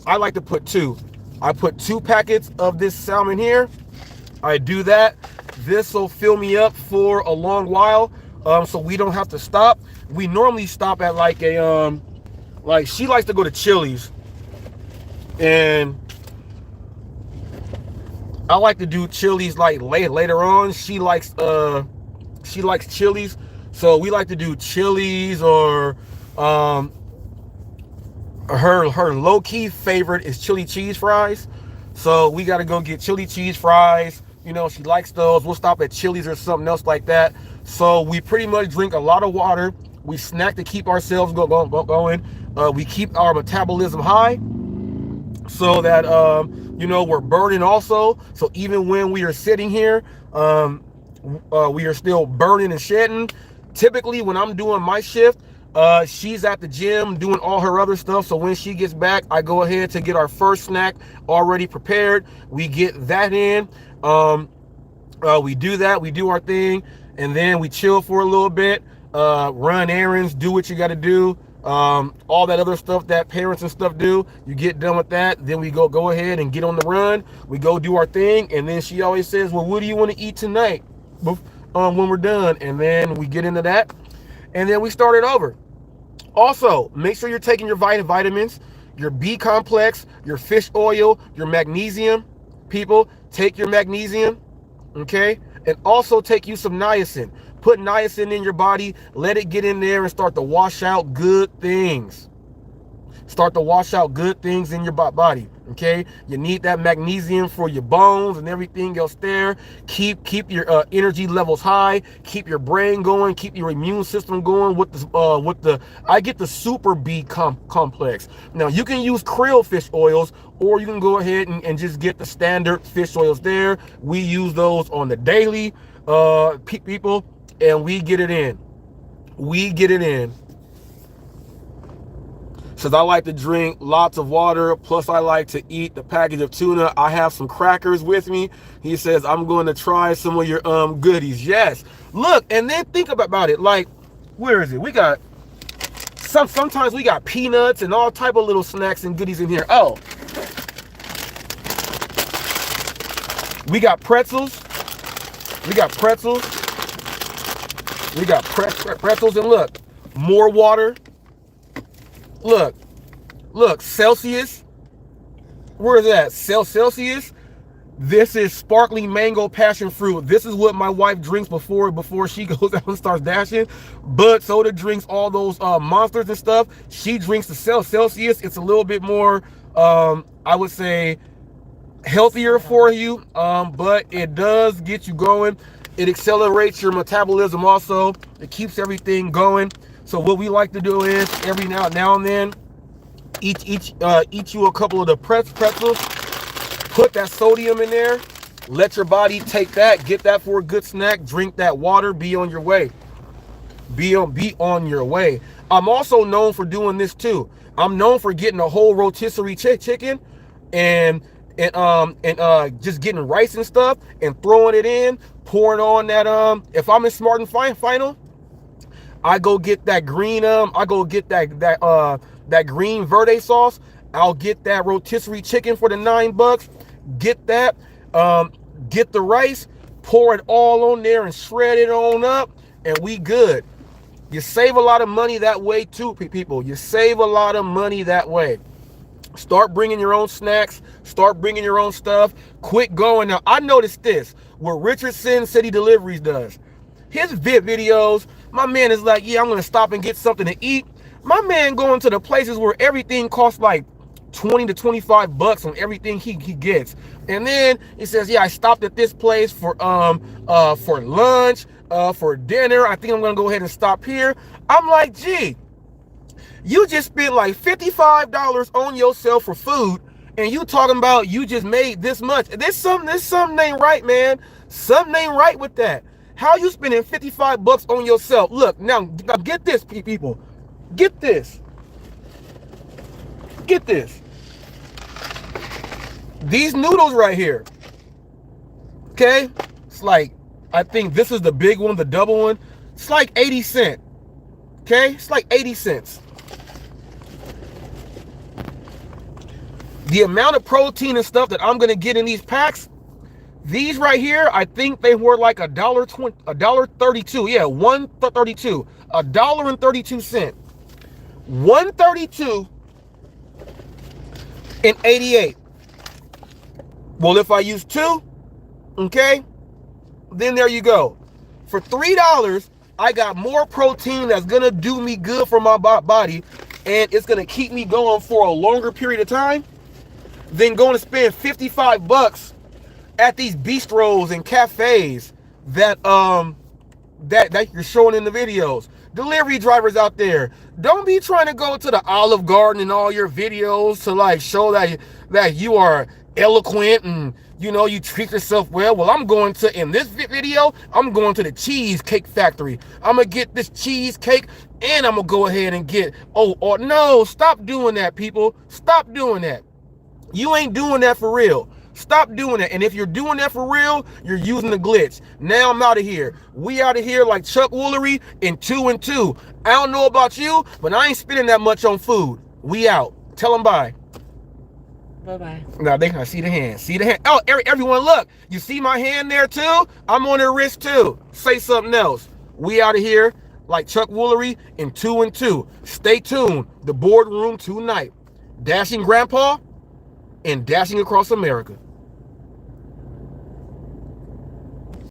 I like to put two. I put 2 packets of this salmon here. I do that. This will fill me up for a long while, so we don't have to stop. We normally stop at like she likes to go to Chili's, and I like to do Chili's like later on. She likes Chili's, so we like to do Chili's, or her low-key favorite is chili cheese fries. So we got to go get chili cheese fries. She likes those. We'll stop at Chili's or something else like that. So we pretty much drink a lot of water. We snack to keep ourselves going. We keep our metabolism high so that, we're burning also. So even when we are sitting here, we are still burning and shedding. Typically, when I'm doing my shift, she's at the gym doing all her other stuff. So when she gets back, I go ahead to get our first snack already prepared. We get that in. We do that. We do our thing, and then we chill for a little bit. Run errands. Do what you got to do. all that other stuff that parents and stuff do. You get done with that, then we go ahead and get on the run. We go do our thing, and then she always says, well, what do you want to eat tonight when we're done? And then we get into that, and then we start it over. Also, make sure you're taking your vitamins, your B complex, your fish oil, your magnesium. People, take your magnesium, okay? And also take you some niacin. Put niacin in your body, let it get in there and start to wash out good things. Start to wash out good things in your body, okay? You need that magnesium for your bones and everything else there. Keep your energy levels high. Keep your brain going. Keep your immune system going with the. I get the super B complex. Now you can use krill fish oils, or you can go ahead and just get the standard fish oils there. We use those on the daily, people, and we get it in. We get it in. Says I like to drink lots of water, plus I like to eat the package of tuna. I have some crackers with me. He says I'm going to try some of your goodies. Yes. Look, and then think about it. Like, where is it? We got sometimes we got peanuts and all type of little snacks and goodies in here. Oh, we got pretzels. We got pretzels. We got pretzels, and look, more water. Look, Celsius. Where is that? Celsius. This is sparkling mango passion fruit. This is what my wife drinks before she goes out and starts dashing. But soda drinks all those monsters and stuff. She drinks the Celsius. It's a little bit more, I would say, healthier for you. But it does get you going. It accelerates your metabolism also. It keeps everything going. So what we like to do is every now and then, eat you a couple of the pretzels, put that sodium in there, let your body take that, get that for a good snack, drink that water, be on your way. Be on your way. I'm also known for doing this too. I'm known for getting a whole rotisserie chicken and just getting rice and stuff and throwing it in, pouring on that if I'm in Smart and Final, I go get that green that green verde sauce. I'll get that rotisserie chicken for the $9. Get that, get the rice, pour it all on there and shred it on up, and we good. You save a lot of money that way too, people. You save a lot of money that way. Start bringing your own snacks. Start bringing your own stuff. Quit going. Now, I noticed this, what Richardson City Deliveries does. His videos, my man is like, yeah, I'm going to stop and get something to eat. My man going to the places where everything costs like 20 to 25 bucks on everything he gets. And then he says, yeah, I stopped at this place for lunch, for dinner. I think I'm going to go ahead and stop here. I'm like, gee, you just spent like $55 on yourself for food, and you talking about you just made this much. There's something ain't right, man. Something ain't right with that. How you spending 55 bucks on yourself? Look, now get this, people. Get this. Get this. These noodles right here. Okay? It's like, I think this is the big one, the double one. It's like 80 cents. Okay? It's like 80 cents. The amount of protein and stuff that I'm going to get in these packs, these right here, I think they were like $1.32. Yeah, $1.32. $1.32. $1.32 and 88. Well, if I use 2, okay, then there you go. For $3, I got more protein that's gonna do me good for my body, and it's gonna keep me going for a longer period of time than going to spend 55 bucks at these bistros and cafes that you're showing in the videos. Delivery drivers out there, don't be trying to go to the Olive Garden in all your videos to like show that you are eloquent and you treat yourself well. Well, I'm going to, in this video, I'm going to the Cheesecake Factory. I'm gonna get this cheesecake, and I'm gonna go ahead and get, no, stop doing that, people. Stop doing that. You ain't doing that for real. Stop doing that. And if you're doing that for real, you're using the glitch. Now I'm out of here. We out of here like Chuck Woolery in 2 and 2. I don't know about you, but I ain't spending that much on food. We out. Tell them bye. Bye-bye. Now they can see the hand. See the hand. Oh, everyone, look. You see my hand there too? I'm on their wrist too. Say something else. We out of here like Chuck Woolery in 2 and 2. Stay tuned. The Boardroom tonight. Dashing Grandpa and dashing across America.